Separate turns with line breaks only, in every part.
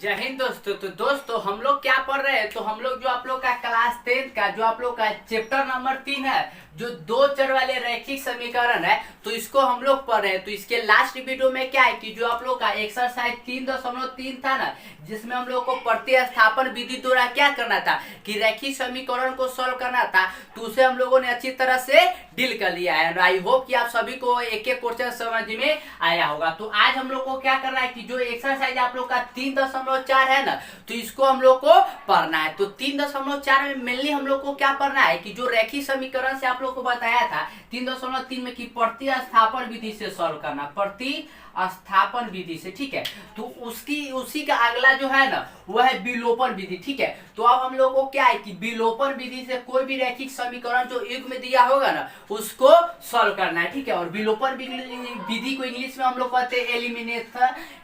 जय हिंद दोस्तों। तो दोस्तों हम लोग क्या पढ़ रहे हैं, तो हम लोग जो आप लोग का क्लास 10 का जो आप लोग का चैप्टर नंबर 3 है, जो दो चर वाले रैखिक समीकरण है, तो इसको हम लोग पढ़ रहे हैं। तो इसके लास्ट वीडियो में क्या है कि जो आप लोग का एक्सरसाइज 3.3 था ना, जिसमें हम लोग को प्रतिस्थापन विधि द्वारा क्या करना था कि रैखिक समीकरण को सॉल्व करना था, तो उसे हम लोगों ने अच्छी तरह से डील कर लिया है। आई होप कि आप सभी को एक एक क्वेश्चन समझ में आया होगा। तो आज हम लोग को क्या करना है कि जो एक्सरसाइज आप लोग का 3.4 है ना, तो इसको हम लोग को पढ़ना है। तो 3.4 में मेनली हम लोग को क्या पढ़ना है कि जो रैखिक समीकरण से आप लोग को बताया था 3.3 में कि प्रतिस्थापन विधि से सॉल्व करना, प्रतिस्थापन विधि से, ठीक है। तो उसी का अगला जो है ना वह है विलोपन विधि, ठीक है। तो अब हम लोग को क्या है कि विलोपन विधि से कोई भी रैखिक समीकरण जो युग्म में दिया होगा ना उसको सॉल्व करना है, ठीक है। और विलोपन विधि को इंग्लिश में हम लोग कहते हैं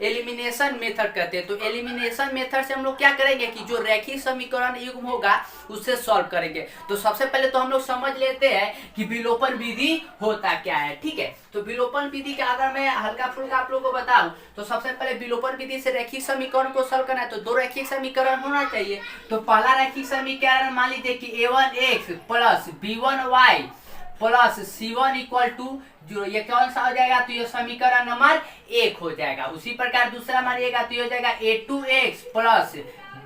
एलिमिनेशन मेथड कहते हैं। तो एलिमिनेशन मेथड से हम लोग क्या करेंगे कि जो रैखिक समीकरण युग्म होगा उससे सॉल्व करेंगे। तो सबसे पहले तो हम लोग समझ लेते हैं कि विलोपन विधि होता क्या है, ठीक है। तो विलोपन विधि का अगर मैं हल्का फुल्का आप लोग को बताऊं तो सबसे पहले विलोपन विधि से रैखिक समीकरण को सॉल्व करना है, तो दो रैखिक समीकरण होना चाहिए। तो पहला रैखिक समीकरण मान लीजिए कि a1x plus b1y plus c1 equal to 0, ये कौन सा हो जाएगा, तो ये समीकरण नंबर 1 हो जाएगा। उसी प्रकार दूसरा मानिएगा तो ये हो जाएगा a2x plus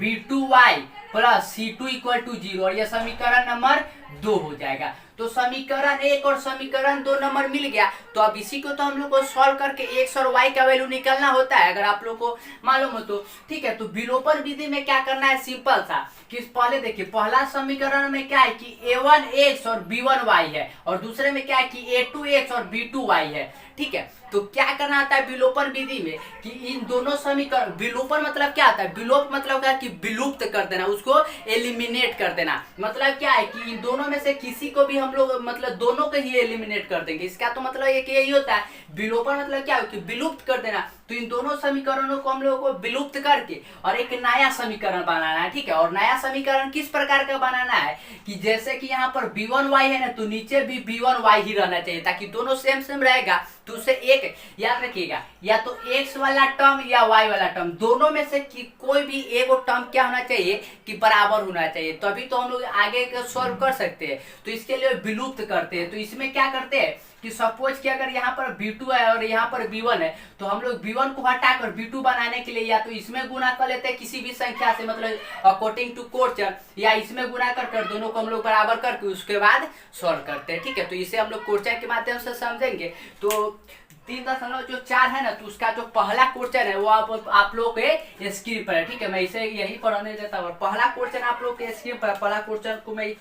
b2y plus c2 equal to 0, और ये समीकरण नंबर 2 हो जाएगा। तो समीकरण 1 और समीकरण 2 नंबर मिल गया। तो अब इसी को तो हम लोग को सॉल्व करके x और y का वैल्यू निकालना होता है, अगर आप लोग को मालूम हो तो, ठीक है। तो विलोपन विधि में क्या करना है, सिंपल सा कि पहले देखिए पहला समीकरण में क्या है कि a1x और b1y है, और दूसरे में क्या है कि a2x और b2y है, ठीक है। तो क्या करना आता है विलोपन विधि में कि इन दोनों समीकरण, विलोपन मतलब क्या आता है, विलोप मतलब क्या कि विलुप्त कर देना, उसको एलिमिनेट कर देना। मतलब क्या है कि इन दोनों में से किसी को भी हम लोग मतलब दोनों को ही एलिमिनेट कर देंगे। इसका तो मतलब एक यही होता है, विलोपन मतलब क्या है कि विलुप्त कर देना। तो इन दोनों समीकरणों को हम लोगों को विलुप्त करके और एक नया समीकरण बनाना है, ठीक है। और नया समीकरण किस प्रकार का बनाना है कि जैसे कि यहाँ पर b1y है ना, तो नीचे भी b1y ही रहना चाहिए, ताकि दोनों सेम सेम रहेगा। तो उसे एक याद रखिएगा, या तो x वाला टर्म या y वाला टर्म, दोनों में से कि कोई भी एक टर्म क्या होना चाहिए कि बराबर होना चाहिए, तभी तो हम लोग आगे सॉल्व कर सकते हैं। तो इसके लिए विलुप्त करते हैं। तो इसमें क्या करते हैं कि सपोज कि अगर यहाँ पर b2 है और यहाँ पर b1 है, तो हम लोग b1 को हटाकर b2 बनाने के लिए या तो इसमें गुना कर लेते हैं किसी भी संख्या से, मतलब अकॉर्डिंग टू क्वेश्चन, या इसमें गुना कर दोनों को हम लोग बराबर करके उसके बाद सॉल्व करते हैं, ठीक है। तो इसे हम लोग क्वेश्चन के माध्यम से समझेंगे। तो 3.4 है ना, तो उसका जो पहला क्वेश्चन है वो आप लोग के स्क्रीन पर है, ठीक है। मैं इसे यही पढ़ने देता हूँ। पहला क्वेश्चन आप लोग के स्क्रीन पर, पहला क्वेश्चन को मैं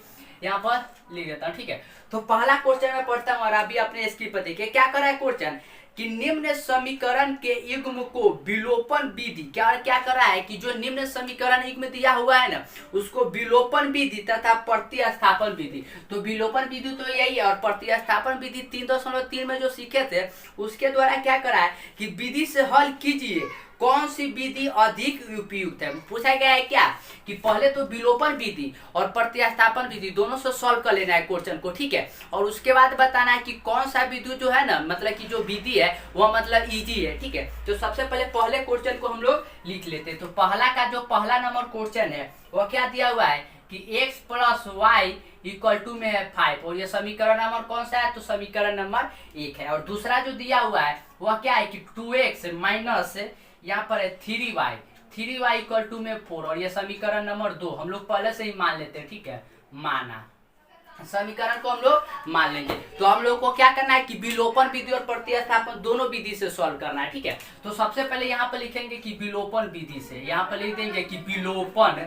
यहाँ पर लिख देता हूँ, ठीक है। तो पहला क्वेश्चन मैं पढ़ता हूँ और अभी अपने स्क्रीन पर देखिए क्या कर रहा है क्वेश्चन कि निम्न समीकरण के युग्म को विलोपन विधि क्या क्या कर रहा है कि जो निम्न समीकरण युग्म दिया हुआ है ना उसको विलोपन विधि तथा प्रतिस्थापन विधि। तो विलोपन विधि तो यही है, और प्रतिस्थापन विधि 3.3 में जो सीखे थे उसके द्वारा क्या करा है कि विधि से हल कीजिए कौन सी विधि अधिक उपयुक्त है। पूछा गया है क्या कि पहले तो विलोपन विधि और प्रतिस्थापन विधि दोनों से सॉल्व कर लेना है क्वेश्चन को, ठीक है। और उसके बाद बताना है कि कौन सा विधि जो है ना, मतलब कि जो विधि है वह मतलब इजी है, ठीक है। तो सबसे पहले क्वेश्चन को हम लोग लिख लेते हैं। तो पहला नंबर क्वेश्चन है वह क्या दिया हुआ है कि x plus y equal to में है 5, और ये समीकरण नंबर कौन सा है, तो समीकरण नंबर 1 है। और दूसरा जो दिया हुआ है वह क्या है कि 2x माइनस यहाँ पर है 3y इक्वल टू में 4, और ये समीकरण नंबर 2 हम लोग पहले से ही मान लेते हैं, ठीक है। माना समीकरण को हम लोग मान लेंगे। तो हम लोग को क्या करना है कि विलोपन विधि और प्रतिस्थापन दोनों विधि से सॉल्व करना है, ठीक है। तो सबसे पहले यहाँ पर लिखेंगे कि विलोपन विधि से, यहाँ पर लिख देंगे कि विलोपन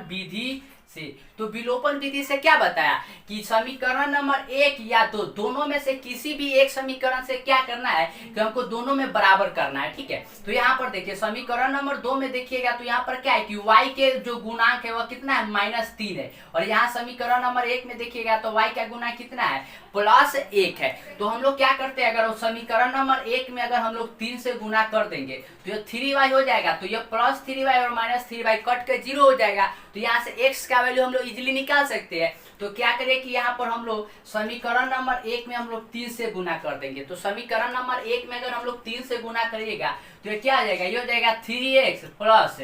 विधि से। तो विलोपन विधि से क्या बताया कि समीकरण नंबर 1 या 2 दोनों में से किसी भी एक समीकरण से क्या करना है कि हमको दोनों में बराबर करना है, ठीक है। तो यहाँ पर देखिए समीकरण नंबर 2 में देखिएगा तो यहाँ पर क्या है कि y के जो गुणांक है वह कितना है -3 है, और यहाँ समीकरण नंबर 1 में देखिएगा तो y का गुणांक कितना है +1 है। तो हम लोग क्या करते हैं, अगर समीकरण नंबर 1 में अगर हम लोग 3 से गुना कर देंगे तो ये 3y हो जाएगा, तो ये +3y और -3y कट के 0 हो जाएगा। तो यहाँ से x का वैल्यू हम लोग इजिली निकाल सकते हैं। तो क्या करें कि यहाँ पर हम लोग समीकरण नंबर 1 में हम लोग 3 से गुना कर देंगे। तो समीकरण नंबर 1 में अगर हम लोग 3 से गुना करिएगा तो ये क्या आ जाएगा, ये हो जाएगा 3x plus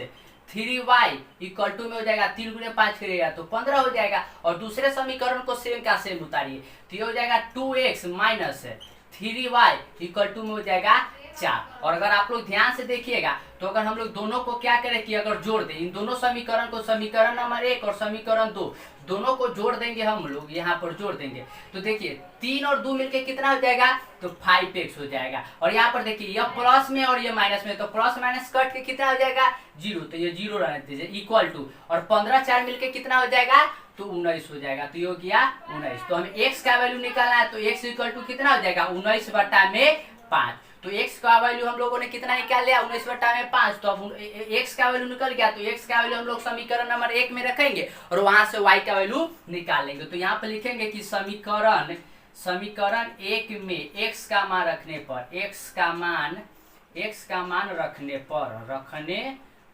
3y equal to में हो जाएगा 3 गुणे 5 करिएगा तो 15 हो जाएगा। और दूसरे समीकरण को सेम का सेम उतारिए तो ये हो जाएगा 2x minus 3y equal to में हो जाएगा 4। और अगर आप लोग ध्यान से देखिएगा तो अगर हम लोग दोनों को क्या करें कि अगर जोड़ दें इन दोनों समीकरण को, समीकरण नंबर 1 और समीकरण 2 दोनों को जोड़ देंगे, हम लोग यहाँ पर जोड़ देंगे तो देखिए 3 और 2 मिलके कितना हो जाएगा, तो 5x हो जाएगा। और यहाँ पर देखिए ये प्लस में और ये माइनस में, तो प्लस माइनस कट के कितना हो जाएगा 0, तो ये 0 रहने दीजिए इक्वल टू, और 15 4 मिलके कितना हो जाएगा, तो 19 हो जाएगा। तो ये हो गया 19। तो हमें x का वैल्यू निकालना है तो x इक्वल टू कितना हो जाएगा 19/5। तो x का वैल्यू हम लोगों ने कितना निकाल लिया 19/5। तो अब x का वैल्यू निकल गया तो x का वैल्यू हम लोग समीकरण नंबर 1 में रखेंगे और वहां से y का वैल्यू निकाल लेंगे। तो यहाँ पर लिखेंगे कि समीकरण 1 में x का मान रखने पर, x का मान रखने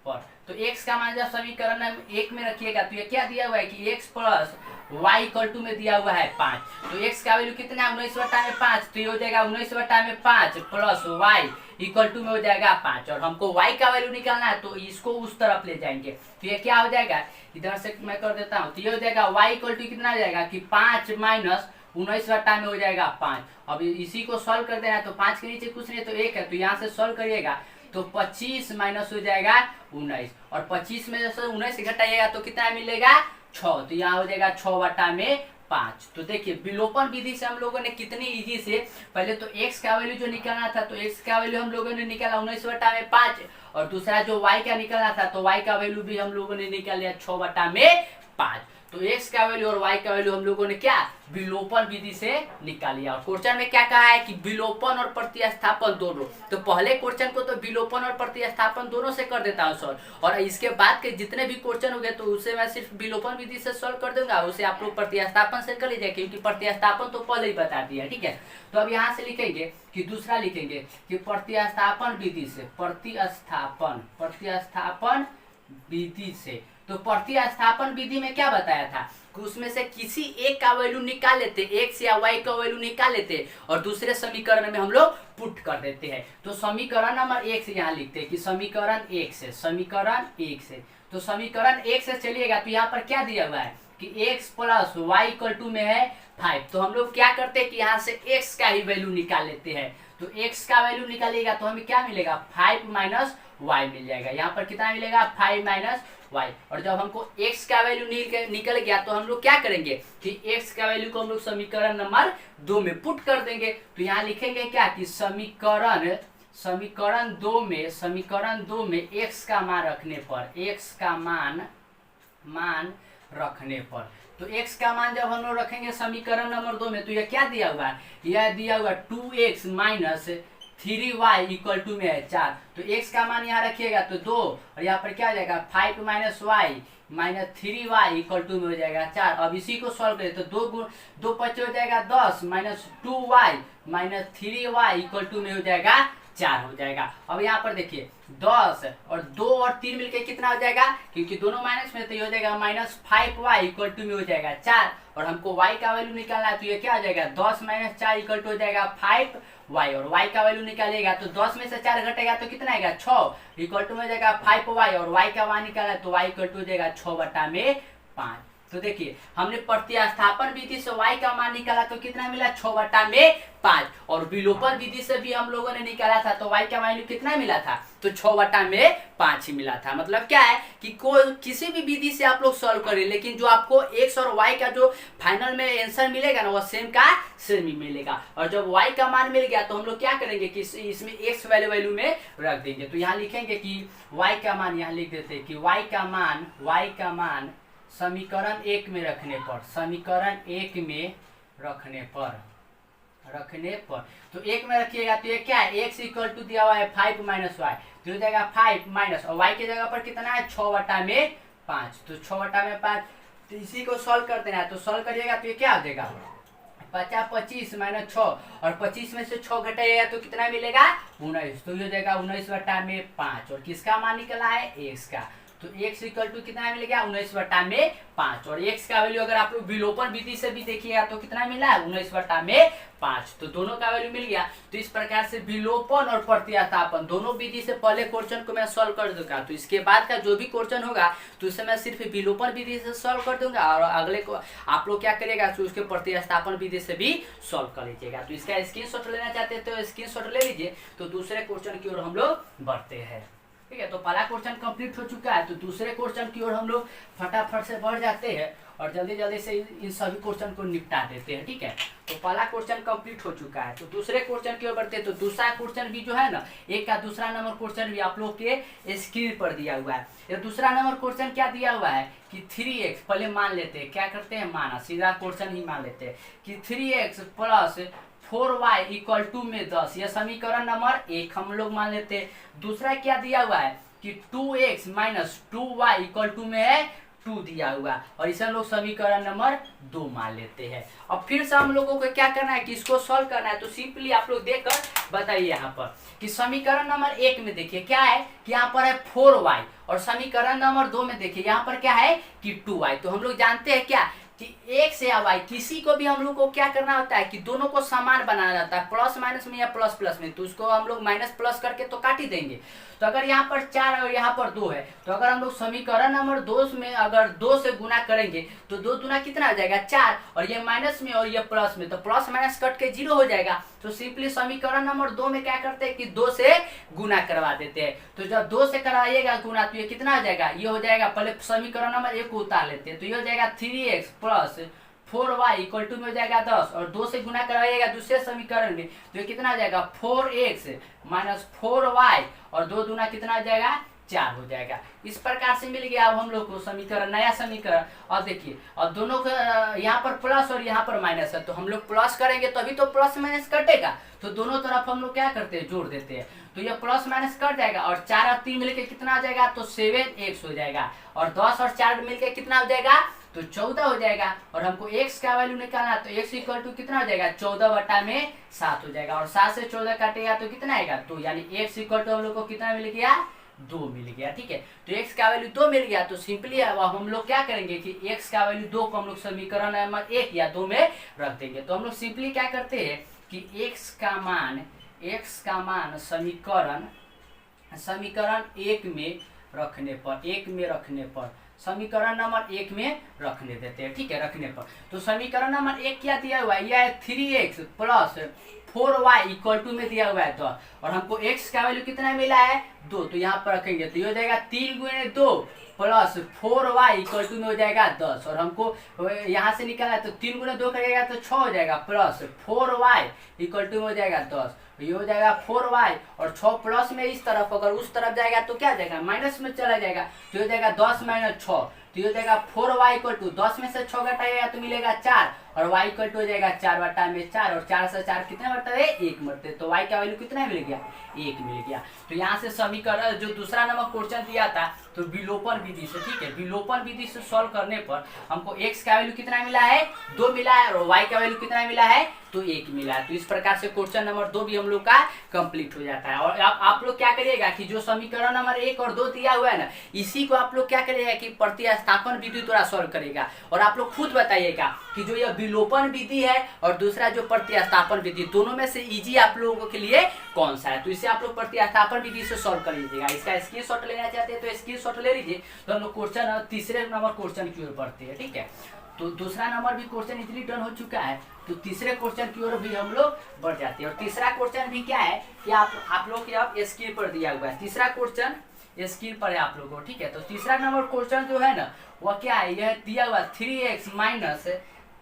पर तो x का मान जब समीकरण 1 में रखिएगा तो ये क्या दिया हुआ है कि x plus y equal to में दिया हुआ है 5। तो x का वैल्यू कितना है 19/5, तो ये हो जाएगा 19/5 प्लस y इक्वल टू में हो जाएगा 5। और हमको y का वैल्यू निकालना है तो इसको उस तरफ ले जाएंगे तो ये क्या हो जाएगा, इधर से मैं कर देता हूँ, तो ये हो जाएगा y इक्वल टू कितना हो जाएगा कि 5 माइनस 19 में हो जाएगा 5। अब इसी को सॉल्व कर देना है तो 5 के नीचे कुछ नहीं तो 1 है, तो यहाँ से सॉल्व करिएगा तो 25 माइनस हो जाएगा 19, और 25 में जैसे 19 घटाइएगा तो कितना मिलेगा 6, तो यहाँ हो जाएगा 6/5। तो देखिए विलोपन विधि से हम लोगों ने कितनी इजी से, पहले तो x का वैल्यू जो निकालना था तो x का वैल्यू हम लोगों ने निकाला 19/5, और दूसरा जो y का निकालना था तो y का वैल्यू भी हम लोगों ने निकाल लिया 6/5। तो x का वैल्यू और y का वैल्यू हम लोगों ने क्या विलोपन विधि से निकाल लिया। और क्वेश्चन में क्या कहा है कि विलोपन और प्रतिस्थापन दोनों, तो पहले क्वेश्चन को तो विलोपन और प्रतिस्थापन दोनों से कर देता हूँ सॉल्व, और इसके बाद के जितने भी क्वेश्चन हो गए तो उसे मैं सिर्फ विलोपन विधि से सॉल्व कर दूंगा, उसे आप लोग प्रतिस्थापन से कर लीजिए क्योंकि प्रतिस्थापन तो पहले ही बता दिया, ठीक है। तो अब यहाँ से लिखेंगे कि दूसरा लिखेंगे कि प्रतिस्थापन विधि से, प्रतिस्थापन विधि से, तो प्रतिस्थापन विधि में क्या बताया था कि उसमें से किसी एक का वैल्यू निकाल लेते, x या y का वैल्यू निकाल लेते और दूसरे समीकरण में हम लोग पुट कर देते हैं। तो समीकरण नंबर 1 से यहाँ लिखते हैं कि समीकरण 1 से, तो समीकरण 1 से चलिएगा तो यहाँ पर क्या दिया हुआ है कि x plus y equal to में है 5। तो हम लोग क्या करते हैं कि यहाँ से x का ही वैल्यू निकाल लेते हैं। तो x का वैल्यू निकालिएगा तो हमें क्या मिलेगा 5 माइनस y मिल जाएगा। यहाँ पर कितना मिलेगा 5 माइनस y। और जब हमको x का वैल्यू निकल गया तो हम लोग क्या करेंगे कि x का वैल्यू को हम लोग समीकरण नंबर 2 में पुट कर देंगे। तो यहाँ लिखेंगे क्या कि समीकरण 2 में x का मान रखने पर, तो x का मान जब हम लोग रखेंगे समीकरण नंबर 2 में तो यह क्या दिया हुआ है, यह दिया हुआ 2x minus 3y equal to में है 4। तो x का मान यहाँ रखिएगा तो 2, और यहाँ पर क्या हो जाएगा 5 minus y minus 3y equal to में हो जाएगा 4। अब इसी को सॉल्व करें तो 2 5 हो जाएगा 10 minus 2y minus 3y equal to में हो जाएगा 4 हो जाएगा। अब यहाँ पर देखिए 10 और 2 और 3 मिलके कितना हो जाएगा, क्योंकि दोनों माइनस में तो ये हो जाएगा माइनस 5y इक्वल टू में हो जाएगा 4, और हमको y का वैल्यू निकालना है तो ये क्या हो जाएगा 10 माइनस 4 इक्वल टू हो जाएगा 5y, और y का वैल्यू निकालिएगा तो 10 में से 4 घटेगा तो कितना आएगा 6 इक्वल टू में हो जाएगा 5y, और y का मान निकाला तो y इक्वल टू हो जाएगा 6/5। तो देखिए हमने प्रतिस्थापन विधि से y का मान निकाला तो कितना मिला 6/5, और विलोपन विधि से भी हम लोगों ने निकाला था तो y का वैल्यू कितना मिला था, तो 6/5 ही मिला था। मतलब क्या है कि किसी भी विधि से आप लोग सॉल्व करें लेकिन जो आपको x और y का जो फाइनल में आंसर मिलेगा ना वो सेम का सेम ही मिलेगा। और जब y का मान मिल गया तो हम लोग क्या करेंगे कि इसमें x वैल्यू में रख देंगे। तो यहाँ लिखेंगे कि y का मान, यहाँ लिख देते हैं कि y का मान समीकरण 1 में रखने पर, तो 1 में रखिएगा तो ये क्या है x इक्वल टू दिया हुआ है 5 माइनस वाई, तो हो जाएगा 5 माइनस, और y की जगह पर कितना है 6/5, तो 6/5। तो इसी को सॉल्व कर देना है, तो सॉल्व करिएगा तो ये क्या हो जाएगा 25 माइनस 6, और 25 में से 6 घटाइएगा तो कितना मिलेगा 19, तो ये हो जाएगा 19/5। और किसका मान निकला है x का, तो तो x इक्वल टू कितना मिल गया 19/5। और x का वैल्यू अगर आप लोग विलोपन विधि से भी देखिएगा तो कितना मिला है 19/5। तो दोनों का वैल्यू मिल गया। तो इस प्रकार से विलोपन और प्रतिस्थापन दोनों विधि से पहले क्वेश्चन को मैं सॉल्व कर दूंगा। तो इसके बाद का जो भी क्वेश्चन होगा तो उसे मैं सिर्फ विलोपन विधि से सॉल्व कर दूंगा और अगले को आप लोग क्या करिएगा तो उसके प्रतिस्थापन विधि से भी सॉल्व कर लीजिएगा। तो इसका स्क्रीनशॉट लेना चाहते हैं तो स्क्रीनशॉट ले लीजिए। तो दूसरे क्वेश्चन की ओर हम लोग बढ़ते हैं। ठीक है, तो पहला क्वेश्चन कंप्लीट हो चुका है। तो दूसरे क्वेश्चन की ओर हम लोग फटाफट से बढ़ जाते हैं और जल्दी जल्दी से इन सभी क्वेश्चन को निपटा देते हैं। ठीक है, तो पहला क्वेश्चन कंप्लीट हो चुका है। तो दूसरे क्वेश्चन की ओर बढ़ते हैं। तो दूसरा क्वेश्चन भी जो है ना, एक का दूसरा नंबर क्वेश्चन भी आप लोग के स्क्रीन पर दिया हुआ है। ये दूसरा नंबर क्वेश्चन क्या दिया हुआ है कि 3x, पहले मान लेते हैं, क्या करते हैं माना, सीधा क्वेश्चन ही मान लेते हैं कि 3x plus 4y equal to में 10, यह समीकरण नंबर 1 हम लोग मान लेते हैं। दूसरा क्या दिया हुआ है कि 2x minus 2y equal to में है 2 दिया हुआ, और इसे हम लोग समीकरण नंबर 2 मान लेते हैं। अब फिर से हम लोगों को क्या करना है कि इसको सॉल्व करना है। तो सिंपली आप लोग देखकर बताइए यहाँ पर कि समीकरण नंबर 1 में देखिए क्या है कि यहाँ पर है 4y, और समीकरण नंबर 2 में देखिए यहाँ पर क्या है कि 2y। तो हम लोग जानते हैं क्या कि x या y किसी को भी हम लोग को क्या करना होता है कि दोनों को समान बनाना जाता है, प्लस माइनस में या प्लस प्लस में। तो उसको हम लोग माइनस प्लस करके तो काट ही देंगे। तो अगर यहाँ पर 4 और यहाँ पर 2 है तो अगर हम लोग समीकरण नंबर 2 में अगर 2 से गुना करेंगे तो 2 दूना कितना हो जाएगा 4, और ये माइनस में और ये प्लस में, तो प्लस माइनस कट के 0 हो जाएगा। तो सिंपली समीकरण नंबर 2 में क्या करते हैं कि 2 से गुना करवा देते हैं। तो जब 2 से करवाइएगा गुना तो ये कितना हो जाएगा, ये हो जाएगा, पहले समीकरण नंबर 1 को उतार लेते हैं। तो ये हो जाएगा 3x plus 4y equal to में हो जाएगा 10, और 2 से गुना करवाइएगा दूसरे समीकरण में तो ये कितना हो जाएगा 4x माइनस 4y, और 2 दूना कितना हो जाएगा 4 हो जाएगा। इस प्रकार से मिल गया अब हम लोग को समीकरण, नया समीकरण। और देखिए अब दोनों का यहाँ पर प्लस और यहाँ पर माइनस है, तो हम लोग प्लस करेंगे तभी तो प्लस माइनस कटेगा। तो दोनों तरफ हम लोग क्या करते हैं जोड़ देते हैं, तो ये प्लस माइनस कट जाएगा, और 4 और 3 मिलकर कितना हो जाएगा तो 7x हो जाएगा, और 10 और 4 मिलकर कितना हो जाएगा तो 14 हो जाएगा। और हमको x का वैल्यू निकालना है तो x इक्वल टू कितना हो जाएगा 14/7 हो जाएगा, और 7 से 14 काटेगा तो कितना आएगा 2, यानी x इक्वल टू हम लोग को कितना मिल गया 2 मिल गया। ठीक है, तो x का वैल्यू 2 मिल गया। तो सिंपली अब हम लोग क्या करेंगे कि x का वैल्यू 2 को हम लोग समीकरण नंबर 1 या 2 में रख देंगे। तो हम लोग सिंपली क्या करते हैं कि x का मान समीकरण 1 में रखने पर समीकरण नंबर 1 में रखने देते हैं। ठीक है, रखने पर तो समीकरण नंबर 1 क्या दिया हुआ है, यह है 3x plus 4y equal to में दिया हुआ है 10, और हमको x का वैल्यू कितना मिला है 2। तो यहाँ पर रखेंगे तो ये हो जाएगा 3 गुणे 2 प्लस 4y इक्वल टू में हो जाएगा 10, और हमको यहाँ से निकालना है तो 3 गुणे 2 करेगा तो 6 हो जाएगा, प्लस 4y इक्वल टू में हो जाएगा 10, ये हो जाएगा 4y, और 6 प्लस में इस तरफ अगर उस तरफ जाएगा तो क्या जाएगा माइनस में चला जाएगा, तो हो जाएगा 10 माइनस 6, तो ये हो जाएगा 4y इक्वल टू 10 में से 6 घटाएगा तो मिलेगा 4, और y इक्वल टू हो जाएगा 4/4, और 4 से 4 कितने बढ़ता है 1 बढ़ते, तो y का वैल्यू कितना मिल गया 1 मिल गया। तो यहाँ से समीकरण जो दूसरा नंबर क्वेश्चन दिया था तो विलोपन विधि से, ठीक है, विलोपन विधि से सॉल्व करने पर हमको x का वैल्यू कितना मिला है 2 मिला है, और y का वैल्यू कितना मिला है तो 1 मिला है। तो इस प्रकार से क्वेश्चन नंबर 2 भी हम लोग का कंप्लीट हो जाता है। और आप लोग क्या करिएगा कि जो समीकरण नंबर 1 और 2 दिया हुआ है ना, इसी को आप लोग क्या करिएगा कि प्रतिस्थापन विधि द्वारा सॉल्व करेगा, और आप लोग खुद बताइएगा कि जो यह विलोपन विधि है और दूसरा जो प्रतिस्थापन विधि, दोनों में से इजी आप लोगों के लिए कौन सा है। तो इसे आप लोग प्रतिस्थापन विधि से सॉल्व कर लीजिएगा। इसका स्क्रीनशॉट लेना चाहते हैं तो स्क्रीनशॉट ले लीजिए। तो हम लोग क्वेश्चन तीसरे नंबर क्वेश्चन की ओर बढ़ते हैं। ठीक है, तो दूसरा नंबर भी क्वेश्चन इजीली डन हो चुका है, तो तीसरे क्वेश्चन की ओर भी हम लोग बढ़ जाते हैं। और तीसरा क्वेश्चन भी क्या है कि आप लोग के स्क्रीन पर दिया हुआ है, तीसरा क्वेश्चन स्क्रीन पर है आप लोगों को। ठीक है, तो तीसरा नंबर क्वेश्चन जो है ना वह क्या है, यह दिया हुआ 3x माइनस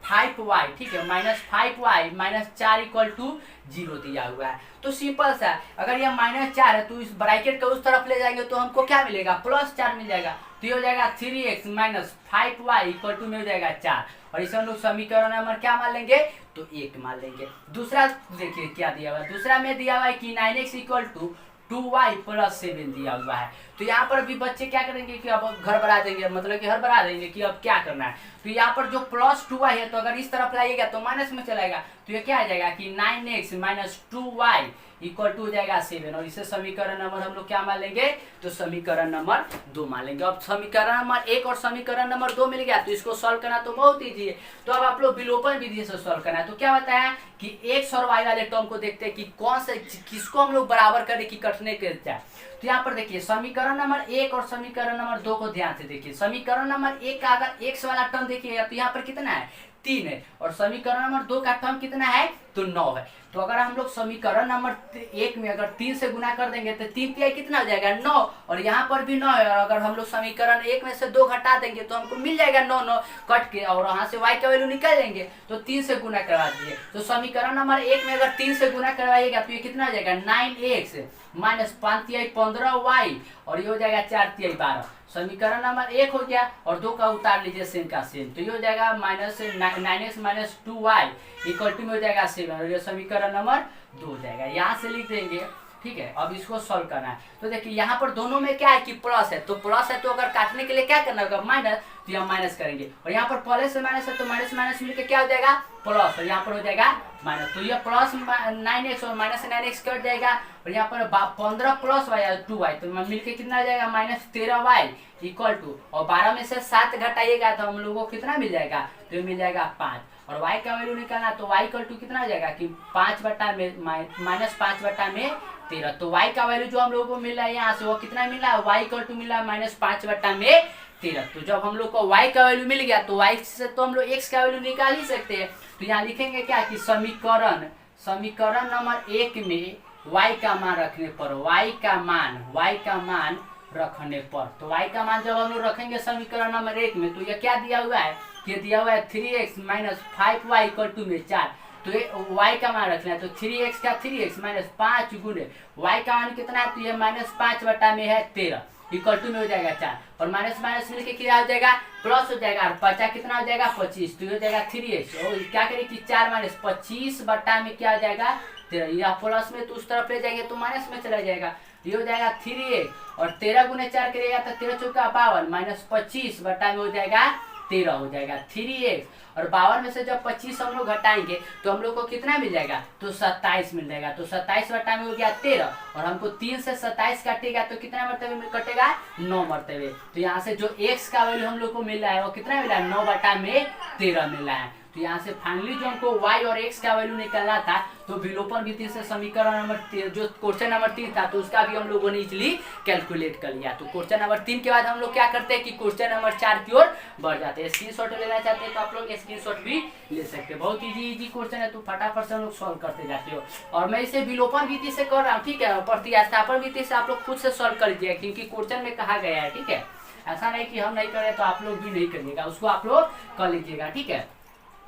5y, ठीक है, minus 5y minus 4 equal to 0 दिया हुआ है। तो सिंपल सा, अगर यह -4 है तो इस ब्रैकेट को उस तरफ ले जाएंगे तो हमको क्या मिलेगा +4 मिल जाएगा। तो ये हो जाएगा 3x minus 5y equal to में हो जाएगा 4, और इसे हम लोग समीकरण नंबर क्या मान लेंगे तो 1 मान लेंगे। दूसरा देखिए क्या दिया हुआ है, दूसरा में दिया हुआ है कि 9x equal to 2y plus 7 दिया हुआ है। तो यहाँ पर भी बच्चे क्या करेंगे कि अब घर बढ़ा देंगे, मतलब कि हर बढ़ा देंगे कि अब क्या करना है। तो यहाँ पर जो प्लस 2y है तो अगर इस तरफ लाइएगा तो माइनस में चलाएगा, तो ये क्या आ जाएगा कि 9x minus 2y equal to हो जाएगा 7 और इसे समीकरण नंबर हम लोग क्या मान लेंगे, तो समीकरण नंबर 2 मान लेंगे। अब समीकरण नंबर 1 और समीकरण नंबर 2 मिल गया, तो इसको सॉल्व करना तो बहुत ईजी है। तो अब आप लोग विलोपन विधि से सॉल्व करना है। तो क्या बताया कि एक्स और वाई वाले टर्म को देखते हैं कि कौन से किसको हम लोग बराबर करें कि कटने के जाए। तो यहाँ पर देखिए समीकरण नंबर 1 और समीकरण नंबर 2 को ध्यान से देखिए। समीकरण नंबर 1 का अगर एक्स वाला टर्म देखिएगा तो यहाँ पर कितना है 3 है, और समीकरण नंबर 2 का टर्म कितना है तो 9 है। तो अगर हम लोग समीकरण नंबर 1 में अगर 3 से गुना कर देंगे तो 3 तिहाई कितना हो जाएगा 9, और यहाँ पर भी 9 है। और अगर हम लोग समीकरण 1 में से 2 घटा देंगे तो हमको मिल जाएगा 9 9 कट के, और वहां से y का वैल्यू निकल लेंगे। तो 3 से गुना करवा दीजिए। तो समीकरण नंबर 1 में अगर 3 से गुना करवाइएगा तो ये कितना हो जाएगा 9x माइनस 5 तिहाई 15y, और ये हो जाएगा 4 तिहाई 12। समीकरण नंबर 1 हो गया, और 2 का उतार लीजिए सेम का सेम, तो ये हो जाएगा minus 9x minus 2y equal to में हो जाएगा 7, और ये समीकरण नंबर 2 हो जाएगा। यहाँ से लिख देंगे, ठीक है। अब इसको सॉल्व करना है। तो देखिए यहाँ पर दोनों में क्या है कि प्लस है, तो प्लस है तो अगर काटने के लिए क्या करना होगा माइनस, तो यहाँ माइनस करेंगे, और यहाँ पर प्लस से माइनस है तो माइनस माइनस मिलकर क्या हो जाएगा प्लस, और यहाँ पर हो जाएगा माइनस। तो ये प्लस 9x और माइनस 9x कट जाएगा, और यहाँ पर 15 प्लस वाई 2y, तो मिलकर कितना हो जाएगा माइनस 13y इक्वल टू, और 12 में से 7 घटाइएगा तो हम लोगों को कितना मिल जाएगा, तो मिल जाएगा 5, और y का वैल्यू निकालना तो y इक्वल टू कितना हो जाएगा कि 5 बटा में माइनस 5 बटा में 13। तो y का वैल्यू जो हम लोगों को मिल रहा है यहाँ से वो कितना मिला है, y इक्वल टू मिला माइनस 5 बटा में 13। तो जब हम लोग को y का वैल्यू मिल गया तो y से तो हम लोग x का वैल्यू निकाल ही सकते हैं। तो यहाँ लिखेंगे क्या कि समीकरण नंबर 1 में y का मान रखने पर, y का मान रखने पर, तो y का मान जब हम लोग रखेंगे समीकरण नंबर 1 में, तो ये क्या दिया हुआ है कि दिया हुआ है 3x minus 5y equal to में 4। तो ये y का मान रखना है, तो 3x का 3x माइनस 5 गुने y का मान कितना है, तो ये माइनस 5 बटा में है 13 इक्वल टू में हो जाएगा 4, और माइनस माइनस मिलके क्या हो जाएगा प्लस हो जाएगा, और 50 कितना हो जाएगा 25, तो ये हो जाएगा 3x, और क्या करें कि 4 माइनस 25 बटा में क्या हो जाएगा 13, या प्लस में तो उस तरफ ले जाएंगे तो माइनस में चला जाएगा, ये हो जाएगा 3x, और 13 गुने 4 करेगा तो 13 चौका 52 माइनस 25 बटा में हो जाएगा 13 हो जाएगा 3x, और 52 में से जब 25 हम लोग घटाएंगे तो हम लोग को कितना मिल जाएगा, तो 27 मिल जाएगा। तो 27 बटा में हो गया 13, और हमको 3 से 27 काटेगा तो कितना मरतबे में कटेगा 9 मरतबे। तो यहाँ से जो x का वैल्यू हम लोग को मिल रहा है वो कितना मिला है 9 बटा में 13 मिल रहा है। तो यहाँ से फाइनली जो हमको y और x का वैल्यू निकलना था, तो विलोपन विधि से समीकरण नंबर जो क्वेश्चन नंबर 3 था तो उसका भी हम लोगों ने इजिली कैलकुलेट कर लिया। तो क्वेश्चन नंबर 3 के बाद हम लोग क्या करते हैं कि क्वेश्चन नंबर 4 की ओर बढ़ जाते हैं। स्क्रीनशॉट लेना चाहते हैं तो आप लोग स्क्रीनशॉट भी ले सकते हैं। बहुत इजी क्वेश्चन है, तो फटाफट से हम लोग सॉल्व करते जाते हो, और मैं इसे विलोपन विधि से कर रहा हूँ, ठीक है। प्रतिस्थापन विधि से आप लोग खुद से सॉल्व कर लीजिएगा, क्योंकि क्वेश्चन में कहा गया है, ठीक है। ऐसा नहीं कि हम नहीं करें तो आप लोग भी नहीं करिएगा, उसको आप लोग कर लीजिएगा, ठीक है।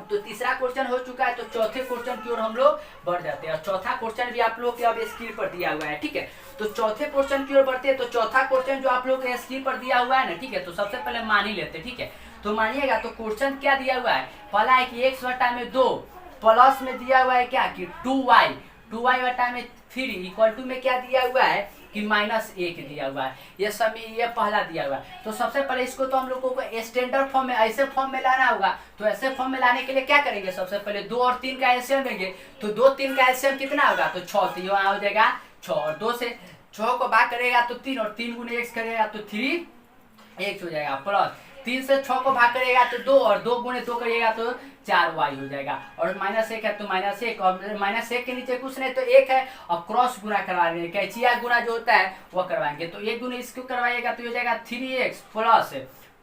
तो तीसरा क्वेश्चन हो चुका है, तो चौथे क्वेश्चन की ओर हम लोग बढ़ जाते हैं, और चौथा क्वेश्चन भी आप लोग के अब स्क्रीन पर दिया हुआ है, ठीक है। तो चौथे क्वेश्चन की ओर बढ़ते हैं। तो चौथा क्वेश्चन जो आप लोग के स्क्रीन पर दिया हुआ है ना, ठीक है, तो सबसे पहले मान ही लेते हैं, ठीक है। तो मानिएगा तो क्वेश्चन क्या दिया हुआ है, पहला है कि x बटा में 2 प्लस में दिया हुआ है क्या कि 2y बटा में 3 इक्वल टू में क्या दिया हुआ है कि माइनस 1 दिया हुआ है। ये पहला दिया हुआ है। तो सबसे पहले इसको तो हम लोगों को स्टैंडर्ड फॉर्म में ऐसे फॉर्म में लाना होगा। तो ऐसे फॉर्म में लाने के लिए क्या करेंगे, सबसे पहले 2 और 3 का एलसीएम लेंगे। तो 2 3 का एलसीएम कितना होगा, तो 6, तो यहाँ हो जाएगा 6, और 2 से 6 को भाग करेगा तो 3, और 3 गुने x करेगा तो 3x हो जाएगा, प्लस 3 से 6 को भाग करेगा तो 2, और 2 गुने 2 करिएगा तो 4y हो जाएगा, और माइनस 1 है तो माइनस 1, और माइनस 1 के नीचे कुछ नहीं तो 1 है, और क्रॉस गुना करवा देंगे, कैचिया गुना जो होता है वो करवाएंगे। तो 1 गुने इसको करवाइएगा तो हो जाएगा 3x प्लस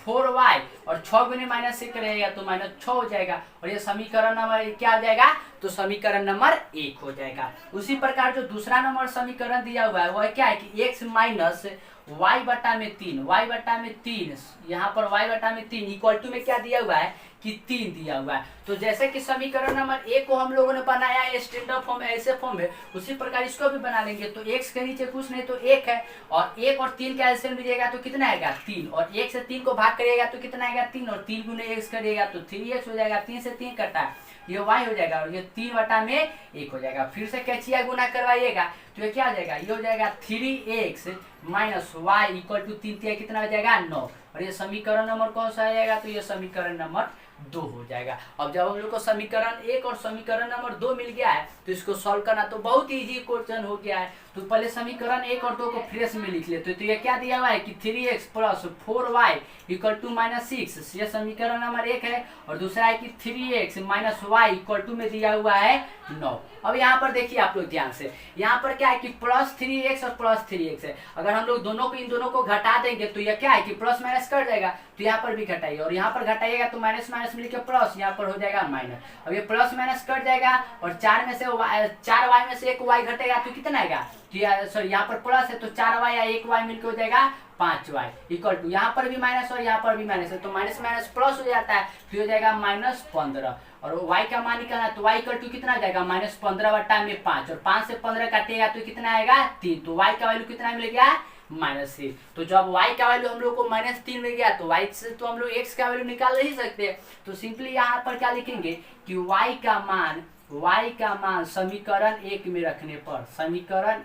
4y, और 6 गुने माइनस 1 करेगा तो माइनस 6 हो जाएगा, और ये समीकरण नंबर क्या हो जाएगा, तो समीकरण नंबर 1 हो जाएगा। उसी प्रकार जो दूसरा नंबर समीकरण दिया हुआ है वो क्या है कि x माइनस y बटा में 3 यहाँ पर y बटा में 3 इक्वल टू में क्या दिया हुआ है कि 3 दिया हुआ है। तो जैसे कि समीकरण नंबर 1 को हम लोगों ने बनाया है स्टैंडर्ड फॉर्म ऐसे फॉर्म में, उसी प्रकार इसको भी बना लेंगे। तो x के नीचे कुछ नहीं तो 1 है, और 1 और 3 का एलसीएम लीजिएगा तो कितना आएगा 3, और 1 से 3 को भाग करिएगा तो कितना आएगा 3, और 3 गुने x करिएगा तो 3x हो जाएगा, 3 से 3 कटा ये y हो जाएगा, और ये 3 बटा में 1 हो जाएगा। फिर से कैचिया गुना करवाइएगा तो ये क्या हो जाएगा, ये हो जाएगा 3x minus y equal to 3 कितना हो जाएगा 9, और ये समीकरण नंबर कौन सा आ जाएगा, तो ये समीकरण नंबर 2 हो जाएगा। अब जब हम लोग को समीकरण 1 और समीकरण नंबर 2 मिल गया है तो इसको सॉल्व करना तो बहुत इजी क्वेश्चन हो गया है। तो पहले समीकरण 1 और 2 को फ्रेश में लिख लेते तो ये क्या दिया हुआ है कि 3x plus 4y equal to -6, ये समीकरण नंबर 1 है। और दूसरा है कि 3x minus Y equal to में दिया हुआ है 9। अब यहाँ पर देखिए आप लोग ध्यान से, यहाँ पर क्या है कि +3x और +3x है। अगर हम लोग दोनों को इन दोनों को घटा देंगे तो यह क्या है कि प्लस माइनस कट जाएगा, तो यहाँ पर भी घटाइए और यहाँ पर घटाइएगा तो माइनस माइनस मिलकर प्लस, यहाँ पर हो जाएगा माइनस। अब ये प्लस माइनस कट जाएगा और 4 में से 4y में से 1y घटेगा तो कितना आएगा, सॉरी यहाँ पर प्लस है तो 4y या 1y मिलकर हो जाएगा 5y इक्वल टू, यहाँ पर भी माइनस और यहाँ पर भी माइनस है तो माइनस माइनस प्लस हो जाता है, फिर हो जाएगा -15। और y का मान निकालना है तो y इक्वल टू कितना आ जाएगा -15/5, और 5 से 15 काटेगा तो कितना आएगा 3, तो y का वैल्यू कितना मिल गया -3। तो जब y का वैल्यू हम लोग को -3 मिल गया तो y से तो हम लोग x का वैल्यू निकाल नहीं सकते, तो सिंपली यहाँ पर क्या लिखेंगे कि y का मान समीकरण 1 में रखने पर, समीकरण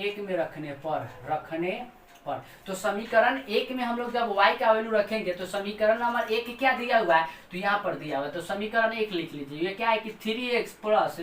1 में रखने पर तो समीकरण 1 में हम लोग जब y का वैल्यू रखेंगे तो समीकरण नंबर 1 क्या दिया हुआ है तो यहाँ पर दिया हुआ है, तो समीकरण 1 लिख लीजिए। ये क्या है कि 3x plus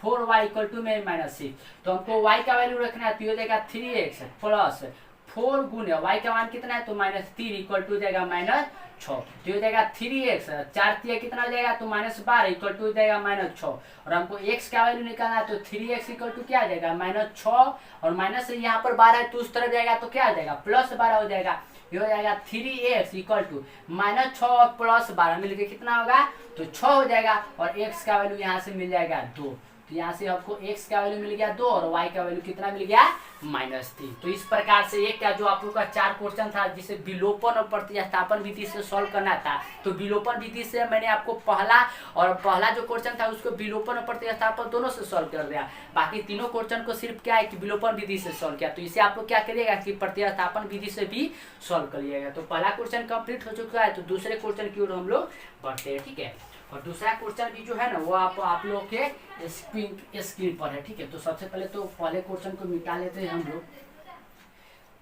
4y equal to में -6, तो हमको y का वैल्यू रखना है तो ये देगा 3x प्लस 4 गुने y का मान कितना है तो -3 इक्वल टू जाएगा -6, तो ये जाएगा 3x 4 3 कितना हो जाएगा तो -12 इक्वल टू जाएगा -6, और हमको x का वैल्यू निकालना है तो 3x इक्वल टू क्या आ जाएगा -6, और माइनस से यहाँ पर 12 है तो उस तरफ जाएगा तो क्या आ जाएगा +12 हो जाएगा। ये हो जाएगा 3x इक्वल टू -6 और +12 मिलकर कितना होगा तो 6 हो जाएगा, और x का वैल्यू यहाँ से मिल जाएगा 2, तो यहाँ से आपको x का वैल्यू मिल गया 2 और y का वैल्यू कितना मिल गया -3। तो इस प्रकार से एक का जो आप लोग का 4 क्वेश्चन था जिसे विलोपन और प्रतिस्थापन विधि से सॉल्व करना था, तो विलोपन विधि से मैंने आपको पहला जो क्वेश्चन था उसको विलोपन और प्रतिस्थापन दोनों से सॉल्व कर दिया। बाकी तीनों क्वेश्चन को सिर्फ क्या है कि विलोपन विधि से सॉल्व किया, तो इसे आप लोग क्या करिएगा कि प्रतिस्थापन विधि से भी सॉल्व करिएगा। तो पहला क्वेश्चन कंप्लीट हो चुका है, तो दूसरे क्वेश्चन की ओर हम लोग बढ़ते हैं, ठीक है। और दूसरा क्वेश्चन भी जो है ना वो आप लोग के स्क्रीन पर है, ठीक है। तो सबसे पहले तो पहले क्वेश्चन को मिटा लेते हैं हम लोग।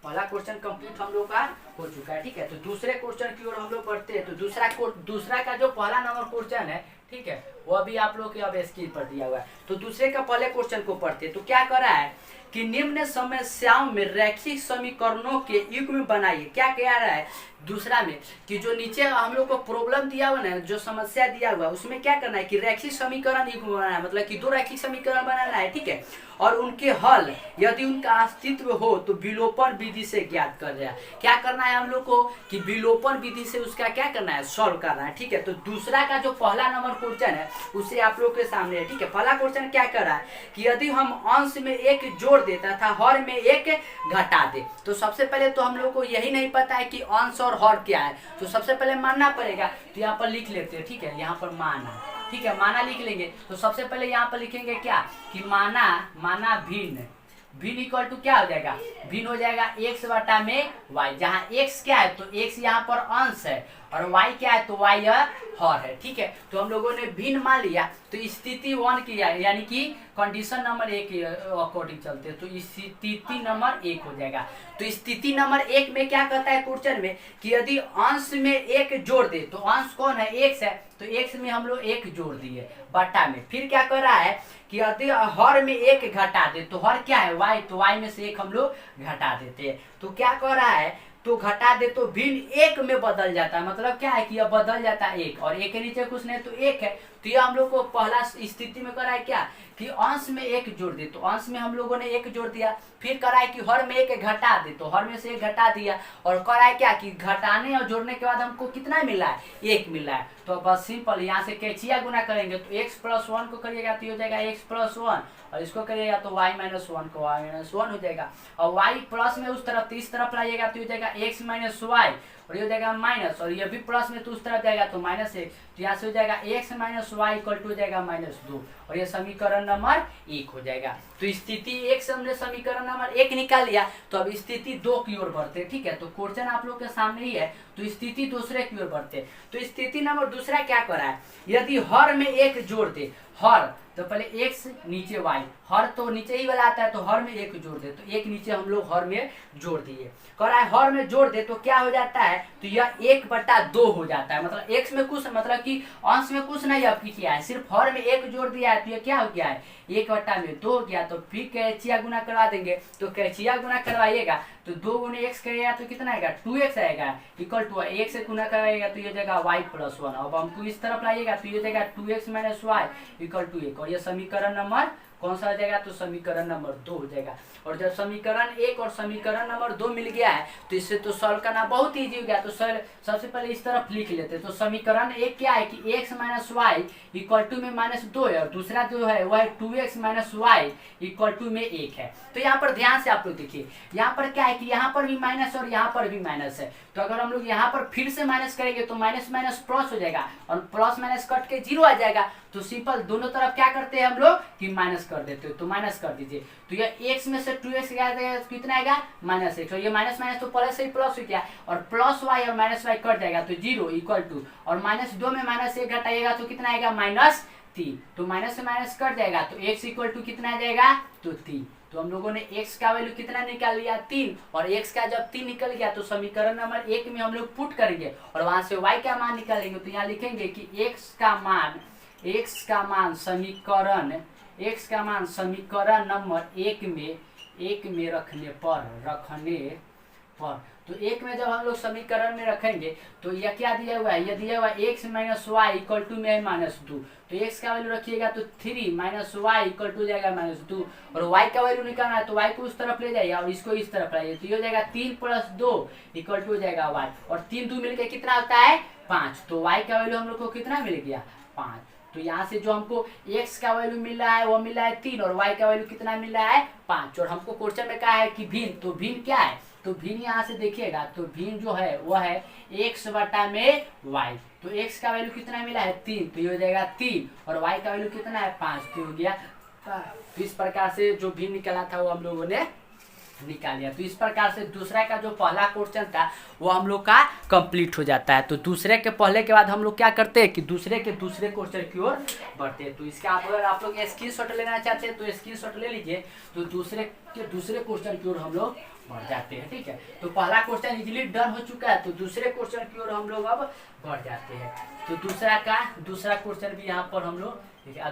पहला क्वेश्चन कंप्लीट हम लोग का हो चुका है, ठीक है। तो दूसरे क्वेश्चन की ओर हम लोग बढ़ते हैं। तो दूसरा का जो पहला नंबर क्वेश्चन है, ठीक है, वो अभी आप लोग के अब स्क्रीन पर दिया हुआ है। तो दूसरे का पहले क्वेश्चन को पढ़ते हैं। तो क्या कर रहा है कि निम्न समस्याओं में रैखिक समीकरणों के युग्म बनाइए। क्या कह रहा है दूसरा में कि जो नीचे हम लोग को प्रॉब्लम दिया हुआ ना, जो समस्या दिया हुआ उसमें क्या करना है कि रैखिक समीकरण युग्म बनाना है, मतलब कि 2 रैखिक समीकरण बनाना है, ठीक है। और उनके हल यदि उनका अस्तित्व हो तो विलोपन विधि से ज्ञात कर जाए। क्या करना है हम लोग को कि विलोपन विधि से उसका क्या करना है सॉल्व करना है, ठीक है। तो दूसरा का जो पहला नंबर क्वेश्चन है उसे आप लोग के सामने है, ठीक है। पहला क्वेश्चन क्या कर रहा है कि यदि हम अंश में 1 जोड़ देता था हर में 1 घटा दे। तो सबसे पहले तो हम लोग को यही नहीं पता है कि अंश और हर क्या है, तो सबसे पहले मानना पड़ेगा। तो यहाँ पर लिख लेते हैं, ठीक है, यहाँ पर माना, ठीक है, माना लिख लेंगे। तो सबसे पहले यहाँ पर लिखेंगे क्या कि माना भिन्न इक्वल टू क्या हो जाएगा, भिन्न हो जाएगा x बटा में y, जहाँ x क्या है तो x यहाँ पर अंश है और y क्या है तो y हर है, ठीक है। तो हम लोगों ने भिन्न मान लिया, तो स्थिति 1 की यानी कि कंडीशन नंबर 1 अकॉर्डिंग चलते हैं, तो स्थिति नंबर 1 हो जाएगा। तो स्थिति नंबर 1 में क्या कहता है क्वेश्चन में कि यदि अंश में 1 जोड़ दे, तो अंश कौन है x है, तो x में हम लोग 1 जोड़ दिए बटा में। फिर क्या कर रहा है कि यदि हर में 1 घटा दे, तो हर क्या है y, तो y में से 1 हम लोग घटा देते हैं। तो क्या कर रहा है तो घटा दे तो भिन्न 1 में बदल जाता है, मतलब क्या है कि यह बदल जाता है 1 और 1 के नीचे कुछ नहीं तो 1 है। तो यह हम लोग को पहला स्थिति में करा है क्या कि अंश में 1 जोड़ दे, तो अंश में हम लोगों ने 1 जोड़ दिया। फिर करा है कि हर में 1 घटा दे, तो हर में से 1 घटा दिया। और करा है क्या कि घटाने और जोड़ने के बाद हमको कितना मिला है 1 मिला है। तो बस सिंपल यहाँ से कैचिया गुना करेंगे तो x + 1 को करिएगा तो हो जाएगा x + 1, और इसको करिएगा तो y - 1 को y - 1 हो जाएगा। और y प्लस में उस तरफ इस तरफ लाइएगा तो हो जाएगा x - y, और ये हो जाएगा माइनस, और ये भी प्लस में तो उस तरफ जाएगा तो -1, तो यहाँ से हो जाएगा x - y इक्वल टू हो जाएगा -2, और ये समीकरण नंबर 1 हो जाएगा। तो तो स्थिति 1 से हमने समीकरण नंबर 1 निकाल लिया, तो अब स्थिति 2 की ओर बढ़ते हैं। ठीक है, तो क्वेश्चन आप लोग के सामने ही है, तो स्थिति दूसरे की ओर बढ़ते हैं। तो स्थिति नंबर दूसरा क्या कर रहा है, यदि हर में 1 जोड़ दे, हर तो पहले x नीचे y, हर तो नीचे ही वाला आता है, तो हर में 1 जोड़ दे, तो 1 नीचे हम लोग हर में जोड़ दिए। कह रहा है हर में जोड़ दे तो क्या हो जाता है, तो यह 1/2 हो जाता है। मतलब x में कुछ, मतलब कि अंश में कुछ नहीं आपकी किया है, सिर्फ हर में 1 जोड़ दिया है, तो ये क्या हो गया है, 1/2 हो गया। तो फिर कैचिया गुना करवा देंगे, तो कैचिया गुना करवाइएगा तो 2 गुने x करेगा तो कितना आएगा, 2x आएगा, इक्वल टू 1 से गुना कराइएगा तो ये जाएगा y + 1। अब हमको इस तरफ लाइएगा तो ये जाएगा 2x - y इक्वल टू 1, और ये समीकरण नंबर कौन सा हो जाएगा, तो समीकरण नंबर 2 हो जाएगा। और जब समीकरण 1 और समीकरण नंबर 2 मिल गया है तो इससे तो सॉल्व करना बहुत ईजी हो गया। तो सबसे पहले इस तरफ लिख लेते हैं। तो समीकरण 1 क्या है कि x - y इक्वल टू में -2 है, और दूसरा जो है वह है 2x - y इक्वल टू में 1 है। तो यहाँ पर ध्यान से आप लोग देखिए, यहाँ पर क्या है कि यहाँ पर भी माइनस और यहाँ पर भी माइनस है, तो अगर हम लोग यहाँ पर फिर से माइनस करेंगे तो माइनस माइनस प्लस हो जाएगा, और प्लस माइनस कट के 0 आ जाएगा। तो सिंपल दोनों तरफ क्या करते हैं हम लोग कि माइनस कर देते हो, तो माइनस कर दीजिए। तो ये x में से 2x कितना आएगा, -x, और ये माइनस माइनस तो प्लस से ही प्लस हो गया, और प्लस y और -y कट जाएगा तो 0 इक्वल टू, और -2 में -1 घटाइएगा तो कितना आएगा, -3। तो माइनस से माइनस कट जाएगा तो x इक्वल टू कितना आ जाएगा, तो 3। तो हम लोगों ने x का वैल्यू कितना निकाल लिया, 3, और x का जब 3 निकल गया तो समीकरण नंबर 1 में हम लोग पुट करेंगे, और वहां से y का मान निकालेंगे। तो यहाँ लिखेंगे कि x का मान समीकरण नंबर 1 में रखने पर, तो 1 में जब हम लोग समीकरण में रखेंगे तो यह क्या दिया हुआ है, यह दिया हुआ है x - y इक्वल टू में -2, तो x का वैल्यू रखिएगा तो 3 - y इक्वल टू जाएगा -2, और y का वैल्यू निकालना है तो y को उस तरफ ले जाइए और इसको इस तरफ लाइए, तो ये हो जाएगा 3 + 2 इक्वल टू हो जाएगा y, और 3 2 मिलकर कितना होता है, 5। तो y का वैल्यू हम लोग को कितना मिल गया, 5। तो यहाँ से जो हमको x का वैल्यू मिल रहा है वो मिल रहा है 3, और y का वैल्यू कितना मिल रहा है, 5। और हमको क्वेश्चन में कहा है कि भिन्न, तो भिन्न क्या है, तो भिन्न यहाँ से देखिएगा तो भिन्न जो है वह है x/में y। तो x का वैल्यू कितना मिला है, 3, तो ये हो जाएगा 3, और y का वैल्यू कितना है, 5, तो हो गया। तो इस प्रकार से जो भिन्न निकला था वो हम लोगों ने निकाल लिया। तो इस प्रकार से दूसरा का जो पहला क्वेश्चन था वो हम लोग का कंप्लीट हो जाता है। तो दूसरे के पहले के बाद हम लोग क्या करते हैं कि दूसरे के दूसरे क्वेश्चन की ओर बढ़ते हैं। तो इसका अगर आप लोग स्क्रीनशॉट लेना चाहते हैं तो स्क्रीनशॉट ले लीजिए। तो दूसरे के दूसरे क्वेश्चन की ओर हम लोग बढ़ जाते हैं। ठीक है, तो पहला क्वेश्चन इजीली डन हो चुका है, तो दूसरे क्वेश्चन की ओर हम लोग अब बढ़ जाते हैं। तो दूसरा क्वेश्चन भी यहाँ पर हम लोग,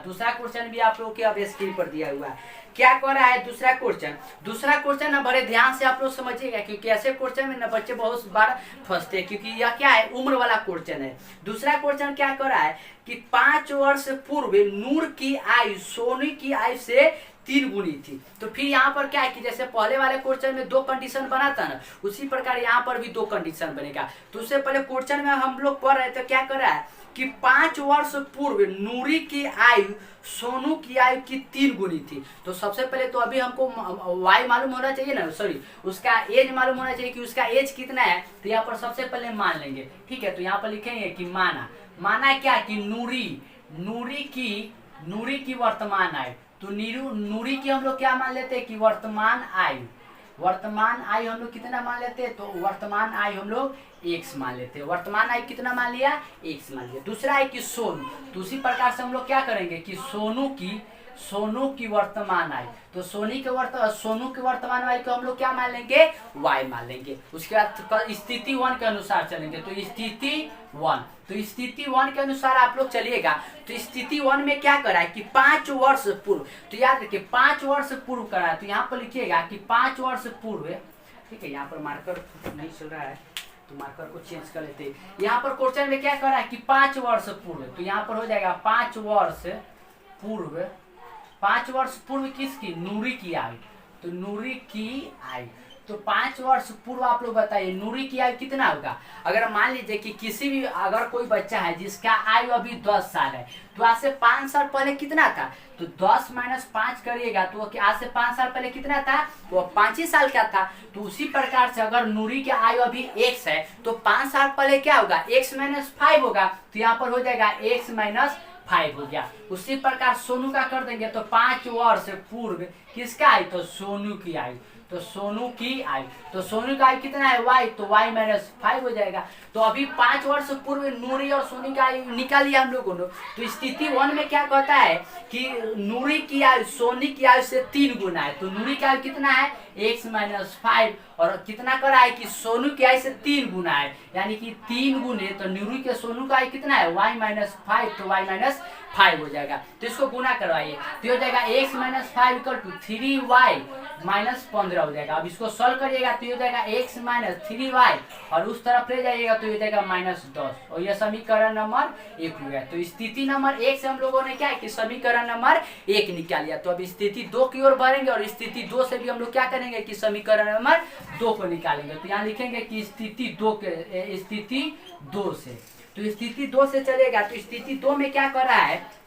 दूसरा क्वेश्चन भी आप लोग के अब स्क्रीन पर दिया हुआ है। क्या कर रहा है दूसरा क्वेश्चन ना बड़े ध्यान से आप लोग समझिएगा, क्योंकि ऐसे क्वेश्चन में ना बच्चे बहुत बार फंसते हैं, क्योंकि यह क्या है, उम्र वाला क्वेश्चन है। दूसरा क्वेश्चन क्या कर रहा है कि 5 वर्ष पूर्व नूर की आयु सोनी की आयु से 3 गुनी थी। तो फिर यहाँ पर क्या है कि जैसे पहले वाले क्वेश्चन में 2 कंडीशन बना था ना, उसी प्रकार यहाँ पर भी 2 कंडीशन बनेगा। तो उससे पहले क्वेश्चन में हम लोग पढ़ रहे थे, क्या कर रहा है कि 5 वर्ष पूर्व नूरी की आयु सोनू की आयु की 3 गुनी थी। तो सबसे पहले तो अभी हमको वाई मालूम होना चाहिए ना, सॉरी उसका एज मालूम होना चाहिए कि उसका एज कितना है। तो यहाँ पर सबसे पहले मान लेंगे। ठीक है, तो यहाँ पर लिखेंगे कि माना क्या कि नूरी की वर्तमान आयु। तो नूरी की हम लोग क्या मान लेते हैं कि वर्तमान आयु हम लोग कितना मान लेते हैं, तो वर्तमान आयु हम लोग x मान लेते हैं। वर्तमान आयु कितना मान लिया, x मान लिया। दूसरा है कि सोनू, तो उसी प्रकार से हम लोग क्या करेंगे कि सोनू की वर्तमान आयु। तो सोनू की वर्तमान आयु को हम लोग क्या मान लेंगे, y मान लेंगे। उसके बाद स्थिति 1 के अनुसार चलेंगे। तो स्थिति 1 के अनुसार आप लोग चलिएगा। तो स्थिति 1 में क्या करा है कि 5 वर्ष पूर्व, तो याद रखिए 5 वर्ष पूर्व करा है। तो यहाँ पर लिखिएगा कि 5 वर्ष पूर्व, ठीक है, यहाँ पर मार्कर नहीं चल रहा है तो मार्कर को चेंज कर लेते हैं। यहाँ पर क्वेश्चन में क्या करा है कि 5 वर्ष पूर्व, तो यहाँ पर हो जाएगा 5 वर्ष पूर्व किसकी, नूरी की आयु। तो नूरी की आयु, तो 5 वर्ष पूर्व आप लोग बताइए नूरी की आयु कितना होगा। अगर मान लीजिए कि किसी भी अगर कोई बच्चा है जिसका आयु अभी 10 साल है, तो आज से 5 साल पहले कितना था, तो 10 - 5 करिएगा तो आज से 5 साल पहले कितना था, वो 5 ही साल का था। तो उसी प्रकार से अगर नूरी की आयु अभी x है तो 5 साल पहले क्या होगा, x - 5 होगा। तो यहाँ पर हो जाएगा x - 5 हो गया। उसी प्रकार सोनू का कर देंगे तो 5 वर्ष पूर्व किसका आई, तो सोनू की आई, तो सोनू की आई, तो सोनू का आई कितना है y, तो y माइनस 5 हो जाएगा। तो अभी 5 वर्ष पूर्व नूरी और सोनी का आई निकाल लिया हम लोगों ने। तो स्थिति 1 में क्या कहता है कि नूरी की आयु सोनी की आयु से 3 गुना है, तो नूरी की आयु कितना है x माइनस 5, और कितना करा है कि सोनू की आयु से 3 गुना है, यानी कि 3 गुने, तो नूरी के सोनू का आयु कितना है y माइनस 5, तो y माइनस 5 हो जाएगा। तो इसको गुना करवाइए तो हो जाएगा x minus 5 equal to 3y minus 15 हो जाएगा। अब इसको सॉल्व करिएगा तो हो जाएगा x माइनस 3y, और उस तरफ ले जाइएगा तो हो जाएगा माइनस 10, और यह समीकरण नंबर 1 हो गया। तो स्थिति नंबर 1 से हम लोगों ने क्या है कि समीकरण नंबर 1 निकाल लिया। तो अब स्थिति 2 की ओर बढ़ेंगे, और स्थिति 2 से भी हम लोग क्या करेंगे कि समीकरण नंबर 2 को निकालेंगे। तो यहाँ लिखेंगे कि स्थिति 2 से, तो स्थिति 2 से चलेगा। तो स्थिति 2 में क्या कर रहा है,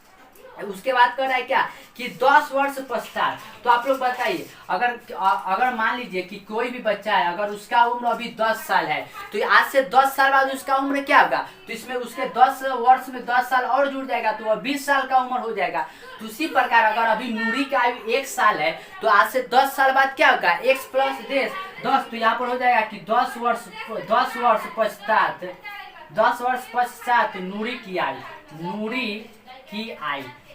उसके बाद कर रहा है क्या कि 10 वर्ष पश्चात। तो आप लोग बताइए, अगर मान लीजिए कि कोई भी बच्चा है, अगर उसका उम्र अभी 10 साल है, तो आज से 10 साल बाद उसका उम्र क्या होगा, तो इसमें उसके 10 वर्ष में 10 साल और जुड़ जाएगा, तो वह 20 साल का उम्र हो जाएगा। तो उसी प्रकार अगर अभी नूरी का आयु 1 साल है, तो आज से 10 साल बाद क्या होगा x प्लस 10, तो यहाँ पर हो जाएगा कि 10 वर्ष पश्चात नूरी की आयु,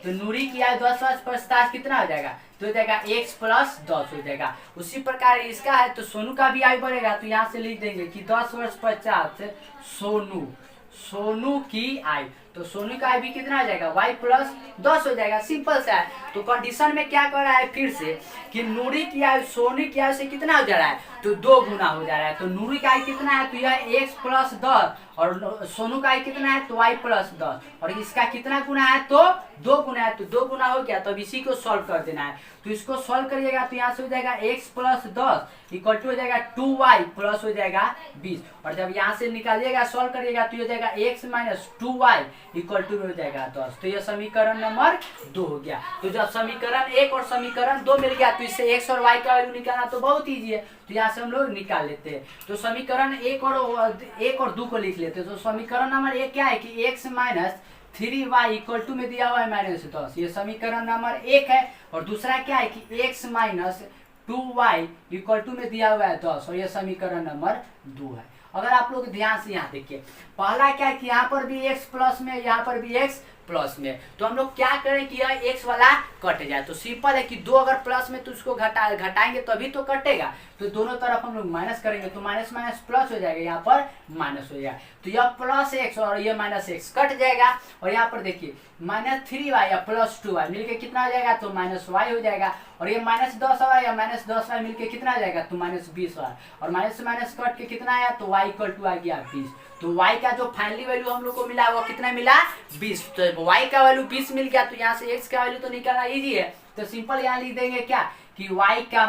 तो नूरी की आयु 10 वर्ष पश्चात कितना हो जाएगा, तो हो जाएगा x प्लस 10 हो जाएगा। उसी प्रकार इसका है तो सोनू का भी आयु बढ़ेगा, तो यहाँ से लिख देंगे कि 10 वर्ष पश्चात सोनू की आयु, तो सोनू का आयु भी कितना हो जाएगा y प्लस 10 हो जाएगा। सिंपल सा है। तो कंडीशन में क्या कर रहा है फिर से कि नूरी की आयु सोनू की आयु से कितना हो जा रहा है, तो 2 गुना हो जा रहा है। तो नूरी का आयु कितना है, तो यह x प्लस 10, और सोनू का आयु कितना है, तो y प्लस 10, और इसका कितना गुना है, तो 2 गुना है, तो 2 गुना हो गया। तो अब इसी को सॉल्व कर देना है। तो इसको सॉल्व करिएगा तो यहाँ से हो जाएगा x प्लस 10 इक्वल टू हो जाएगा 2y प्लस हो जाएगा 20, और जब यहाँ से निकालिएगा सॉल्व करिएगा तो हो जाएगा x minus 2y equal to हो जाएगा 10। तो यह समीकरण नंबर 2 हो गया। तो जब समीकरण 1 और समीकरण 2 मिल गया, तो इससे x और y का वैल्यू निकालना तो बहुत ईजी है, तो यहाँ से हम लोग निकाल लेते हैं। तो समीकरण 1 और 2 को लिख लेते हैं। तो समीकरण नंबर 1 क्या है कि x minus 3y equal to में दिया हुआ है माइनस 10, ये समीकरण नंबर 1 है। और दूसरा क्या है कि x minus 2y equal to में दिया हुआ है 10, और ये समीकरण नंबर 2 है। अगर आप लोग ध्यान से यहाँ देखिए, पहला क्या है कि यहाँ पर भी x प्लस में, यहाँ पर भी x प्लस में, तो हम लोग क्या करें कि यह x वाला कट जाए। तो सिंपल है कि 2 अगर प्लस में तो उसको घटाएंगे तभी तो कटेगा, तो दोनों तरफ हम लोग माइनस करेंगे, तो माइनस माइनस प्लस हो जाएगा, यहाँ पर माइनस हो जाएगा। तो यह प्लस x और ये माइनस x कट जाएगा, और यहाँ पर देखिए माइनस 3y या प्लस 2y मिलके कितना हो जाएगा, तो माइनस y हो जाएगा। और ये माइनस 10y या माइनस 10y मिलके कितना हो जाएगा, तो माइनस 20y, और माइनस से माइनस कट के कितना आया, तो y इक्वल टू आ गया 20। तो y का जो फाइनली वैल्यू हम लोग को मिला वो कितना मिला, 20। तो y का वैल्यू 20 मिल गया, तो यहाँ से x का वैल्यू तो निकालना इजी है। तो सिंपल यहाँ लिख देंगे क्या कि y का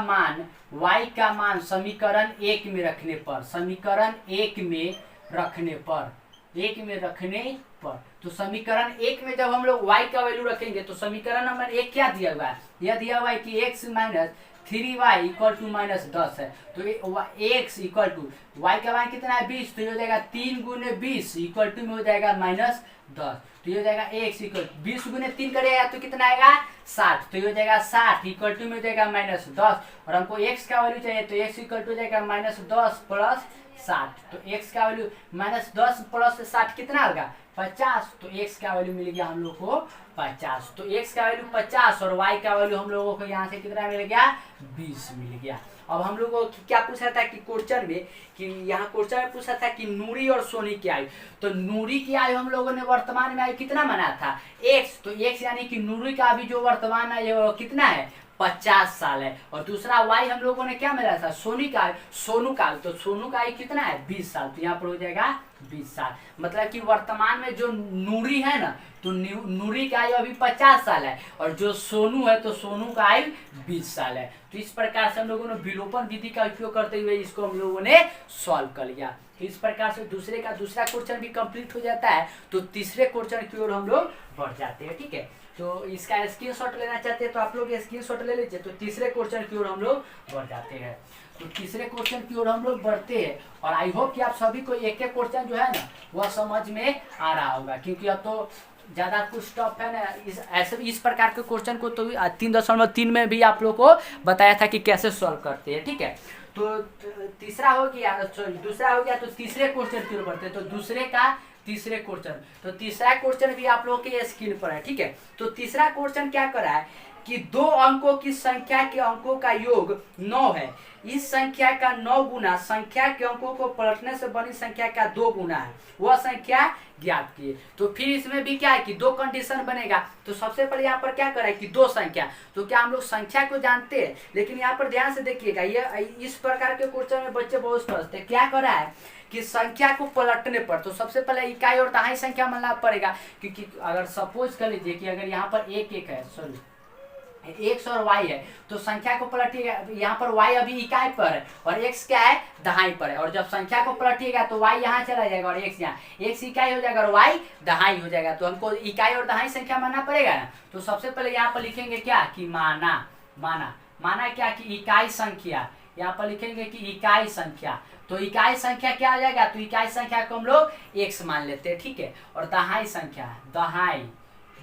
मान समीकरण 1 में रखने पर, तो समीकरण 1 में जब हम लोग y का वैल्यू रखेंगे तो समीकरण नंबर 1 क्या दिया हुआ है, यह दिया हुआ है कि x minus 3y equal to minus 10 है। तो x इक्वल टू y का मान कितना है 20, तो ये हो जाएगा 3 गुने 20 इक्वल टू में हो जाएगा माइनस 10। तो ये हो जाएगा x इक्वल 20 गुने 3 करेगा तो कितना आएगा 60, तो ये हो जाएगा 60 इक्वल टू में हो जाएगा माइनस 10, और हमको x का वैल्यू चाहिए, तो x इक्वल टू हो जाएगा माइनस 10 प्लस 60। तो x का वैल्यू माइनस 10 प्लस 60 कितना होगा 50, तो x का वैल्यू मिल गया हम लोग को 50। तो x का वैल्यू 50 और y का वैल्यू हम लोगों को यहाँ से कितना मिल गया 20 मिल गया। अब हम लोगों को क्या पूछा था कि क्वेश्चन में, कि यहाँ क्वेश्चन में पूछा था कि नूरी और सोनी की आयु, तो नूरी की आयु हम लोगों ने वर्तमान में आयु कितना माना था x, तो x यानी कि नूरी का अभी जो वर्तमान आयु वो कितना है 50 साल है, और दूसरा y हम लोगों ने क्या मिला था सोनू का, तो सोनू का आयु कितना है 20 साल, तो यहाँ पर हो जाएगा 20 साल। मतलब कि वर्तमान में जो नूरी है ना, तो नूरी का आयु अभी 50 साल है, और जो सोनू है तो सोनू का आयु 20 साल है। तो इस प्रकार से हम लोगों ने विलोपन विधि का उपयोग करते हुए इसको हम लोगों ने सॉल्व कर लिया। तो इस प्रकार से दूसरा क्वेश्चन भी कंप्लीट हो जाता है, तो तीसरे क्वेश्चन की ओर हम लोग बढ़ जाते हैं। ठीक है, तो इसका स्क्रीनशॉट लेना चाहते हैं तो आप लोग स्क्रीनशॉट ले लीजिए। तो तीसरे क्वेश्चन की ओर हम लोग बढ़ जाते हैं। तो तीसरे क्वेश्चन की ओर हम लोग बढ़ते हैं, और आई होप कि आप सभी को एक एक क्वेश्चन जो है ना वह समझ में आ रहा होगा, क्योंकि अब तो ज़्यादा कुछ टफ है ना, इस प्रकार के क्वेश्चन को तो 3.3 में भी आप लोग को बताया था कि कैसे सॉल्व करते हैं, ठीक है। तो तीसरा हो गया, सॉरी दूसरा हो गया, तो तीसरे क्वेश्चन की ओर बढ़ते हैं। तो दूसरे का तीसरे क्वेश्चन, तो तीसरा क्वेश्चन भी आप लोग के स्क्रीन पर है, ठीक है। तो तीसरा क्वेश्चन क्या कर रहा है कि 2 अंकों की संख्या के अंकों का योग 9 है। इस संख्या का 9 गुना संख्या के अंकों को पलटने से बनी संख्या का 2 गुना है, वह संख्या ज्ञात कीजिए। तो फिर इसमें भी क्या है कि 2 कंडीशन बनेगा। तो सबसे पहले यहाँ पर क्या करा है कि 2 संख्या, तो क्या हम लोग संख्या को जानते हैं, लेकिन यहाँ पर ध्यान से देखिएगा, ये इस प्रकार के क्वेश्चन में बच्चे बहुत फंसते हैं। क्या करा है कि संख्या को पलटने पर, तो सबसे पहले इकाई और दहाई संख्या मानना पड़ेगा, क्योंकि अगर सपोज कर लीजिए कि अगर यहाँ पर एक है, सॉरी x और y है, तो संख्या को पलटिएगा, यहाँ पर y अभी इकाई पर है और x क्या है, दहाई पर है। और जब संख्या को पलटिएगा तो y यहाँ चला जाएगा और x यहाँ, x इकाई हो जाएगा और y दहाई हो जाएगा। तो हमको इकाई और दहाई संख्या मानना पड़ेगा ना। तो सबसे पहले यहाँ पर लिखेंगे क्या कि माना क्या कि इकाई संख्या, यहाँ पर लिखेंगे कि इकाई संख्या। तो इकाई संख्या क्या आ जाएगा, तो इकाई संख्या को हम लोग x मान लेते हैं, ठीक है। और दहाई संख्या,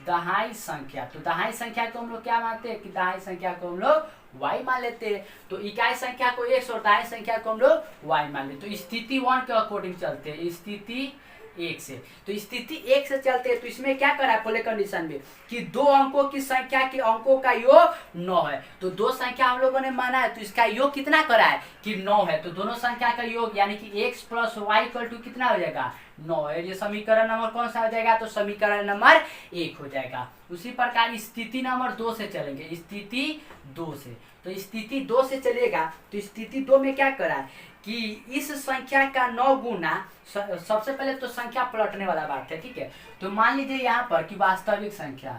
दहाई संख्या, तो दहाई संख्या को हम लोग क्या मानते हैं कि दहाई संख्या को हम लोग y मान लेते हैं। तो इकाई संख्या को x और दहाई संख्या को हम लोग y मान लेते हैं। तो स्थिति 1 के अकॉर्डिंग चलते हैं, स्थिति 1 से। तो स्थिति 1 से चलते हैं, तो इसमें क्या करा है पहले कंडीशन में कि 2 अंकों की संख्या के अंकों का योग 9 है। तो 2 संख्या हम लोगों ने माना है, तो इसका योग कितना करा है कि 9 है। तो दोनों संख्या का योग यानी कि x + y = कितना हो जाएगा, 9 है। ये समीकरण नंबर कौन सा हो जाएगा, तो समीकरण नंबर 1 हो जाएगा। उसी प्रकार स्थिति नंबर 2 से चलेंगे, स्थिति 2 से। तो स्थिति 2 से चलेगा, तो स्थिति 2 में क्या करा है कि इस संख्या का 9 गुना, सबसे पहले तो संख्या पलटने वाला बात है, ठीक है। तो मान लीजिए यहाँ पर कि वास्तविक संख्या,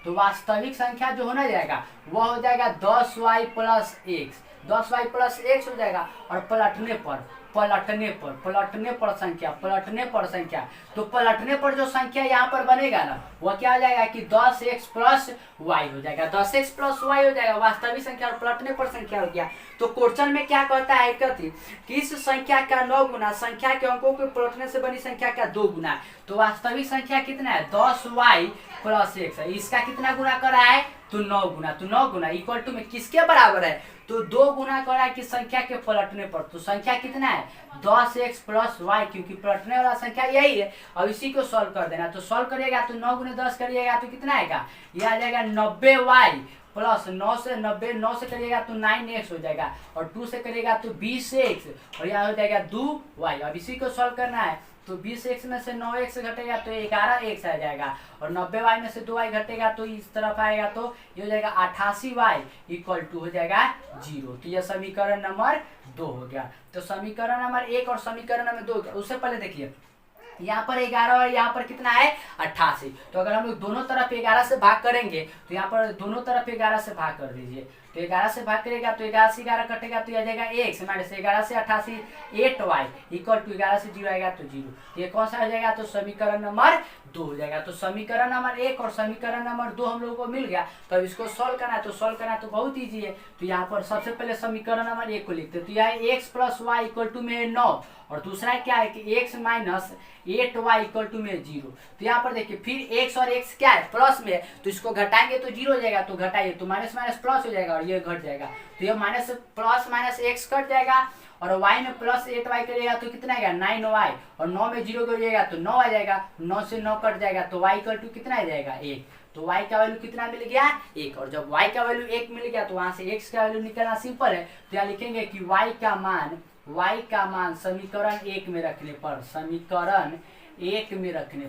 तो वास्तविक संख्या जो होना जाएगा वह हो जाएगा 10y + x, 10y + x हो जाएगा। और पलटने पर संख्या, तो पलटने पर जो संख्या यहाँ पर बनेगा ना, वह क्या हो जाएगा कि 10x + y हो जाएगा, 10x + y हो जाएगा वास्तविक संख्या, और पलटने पर संख्या हो गया। तो क्वेश्चन में क्या कहता है कि इस संख्या का 9 गुना संख्या के अंकों को पलटने से बनी संख्या का 2 गुना। तो वास्तविक संख्या कितना है, 10y + x है, इसका कितना गुना करा है, तो 9 गुना। तो 9 गुना इक्वल टू में किसके बराबर है, तो 2 गुना करा है कि संख्या के पलटने पर। तो संख्या कितना है, 10x + y, क्योंकि पलटने वाला संख्या यही है। अब इसी को सॉल्व कर देना। तो सॉल्व करिएगा तो 9 × 10 करिएगा तो कितना आएगा, यह आ जाएगा 90y + 9 से 90, 9 से करिएगा तो 9x हो जाएगा, और 2 से करिएगा तो 20x, और यहाँ हो जाएगा 2y। अब इसी को सॉल्व करना है। तो 20x में से 9x घटेगा तो 11x आ जाएगा, और 90y में से 2y घटेगा तो इस तरफ आएगा, तो ये हो जाएगा 88y = हो जाएगा 0। तो यह समीकरण नंबर 2 हो गया। तो समीकरण नंबर 1 और समीकरण नंबर 2 हो गया। उससे पहले देखिए यहाँ पर 11 और यहाँ पर कितना है 88। तो अगर हम लोग दोनों तरफ 11 से भाग करेंगे, तो यहाँ पर दोनों तरफ 11 से भाग कर दीजिए। तो 11 से भाग करेगा तो 11 से 11 कटेगा तो यह जाएगा x, माइनस 11 से 88 8y = 11 से 0 आएगा तो 0। तो ये कौन सा हो जाएगा, तो समीकरण नंबर 2 हो जाएगा। तो समीकरण नंबर 1 और समीकरण नंबर 2 हम लोगों को मिल गया। तो अब इसको सॉल्व करना है, तो सॉल्व करना तो बहुत ईजी है। तो यहाँ पर सबसे पहले समीकरण नंबर 1 को लिखते हैं। तो यह x + y = में 9, और दूसरा क्या है कि x - 8y = में 0। तो यहाँ पर देखिए फिर x और x क्या है, प्लस में है, तो इसको घटाएंगे तो 0 हो जाएगा, तो घटाइए तो माइनस प्लस हो जाएगा और ये घट जाएगा। तो ये प्लस x कट जाएगा, और y में +8y करिएगा तो कितना आएगा 9y, और 9 में 0 करिएगा तो 9 आ जाएगा, 9 से 9 कट जाएगा तो y = कितना आ जाएगा 1। तो y का वैल्यू कितना मिल गया 1, और जब y का वैल्यू 1 मिल गया तो वहां से x का वैल्यू निकालना सिंपल है। तो यहाँ लिखेंगे कि y का मान समीकरण 1 में रखने पर, समीकरण 1 में रखने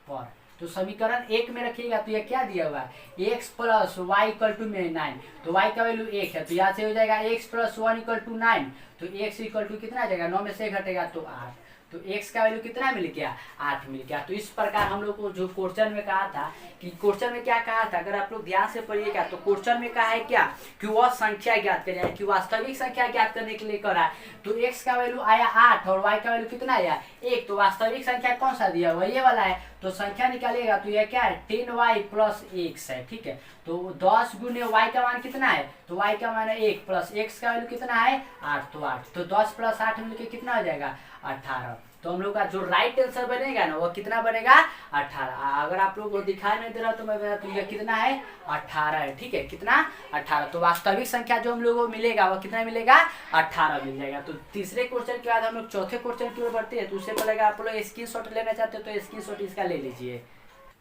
पर, तो समीकरण 1 में रखिएगा तो ये क्या दिया हुआ है x + y = में 9। तो y का वैल्यू 1 है, तो यहाँ से हो जाएगा x + 1 = 9। तो x = कितना आ जाएगा, 9 में से घटेगा तो 8। तो x का वैल्यू कितना मिल गया, 8 मिल गया। तो इस प्रकार हम लोग को जो क्वेश्चन में कहा था कि क्वेश्चन में क्या कहा था, अगर आप लोग ध्यान से पढ़िएगा तो क्वेश्चन में कहा है क्या कि वह संख्या ज्ञात करें, कि वास्तविक संख्या ज्ञात करने के लिए करा है। तो x का वैल्यू आया 8 और y का वैल्यू कितना आया 1। तो वास्तविक संख्या कौन सा दिया हुआ, ये वाला है। तो तो संख्या निकालिएगा तो ये क्या है 10y प्लस x है, ठीक है। तो 10 गुने y का मान कितना है, तो y का मान है 1 प्लस x का वैल्यू कितना है 8, तो 8, तो 10 प्लस 8 मिलके कितना हो जाएगा 18। तो हम लोग का जो राइट आंसर बनेगा ना वो कितना बनेगा 18। अगर आप लोग को दिखाई नहीं दे रहा तो मैं बता दूं ये कितना है 18 है, ठीक है, कितना 18। तो वास्तविक संख्या जो हम लोग को मिलेगा वो कितना मिलेगा 18 मिल जाएगा। तो तीसरे क्वेश्चन के बाद हम लोग चौथे क्वेश्चन की ओर बढ़ते हैं। तो उससे पहले आप लोग स्क्रीनशॉट लेना चाहते हो तो स्क्रीनशॉट इसका ले लीजिए।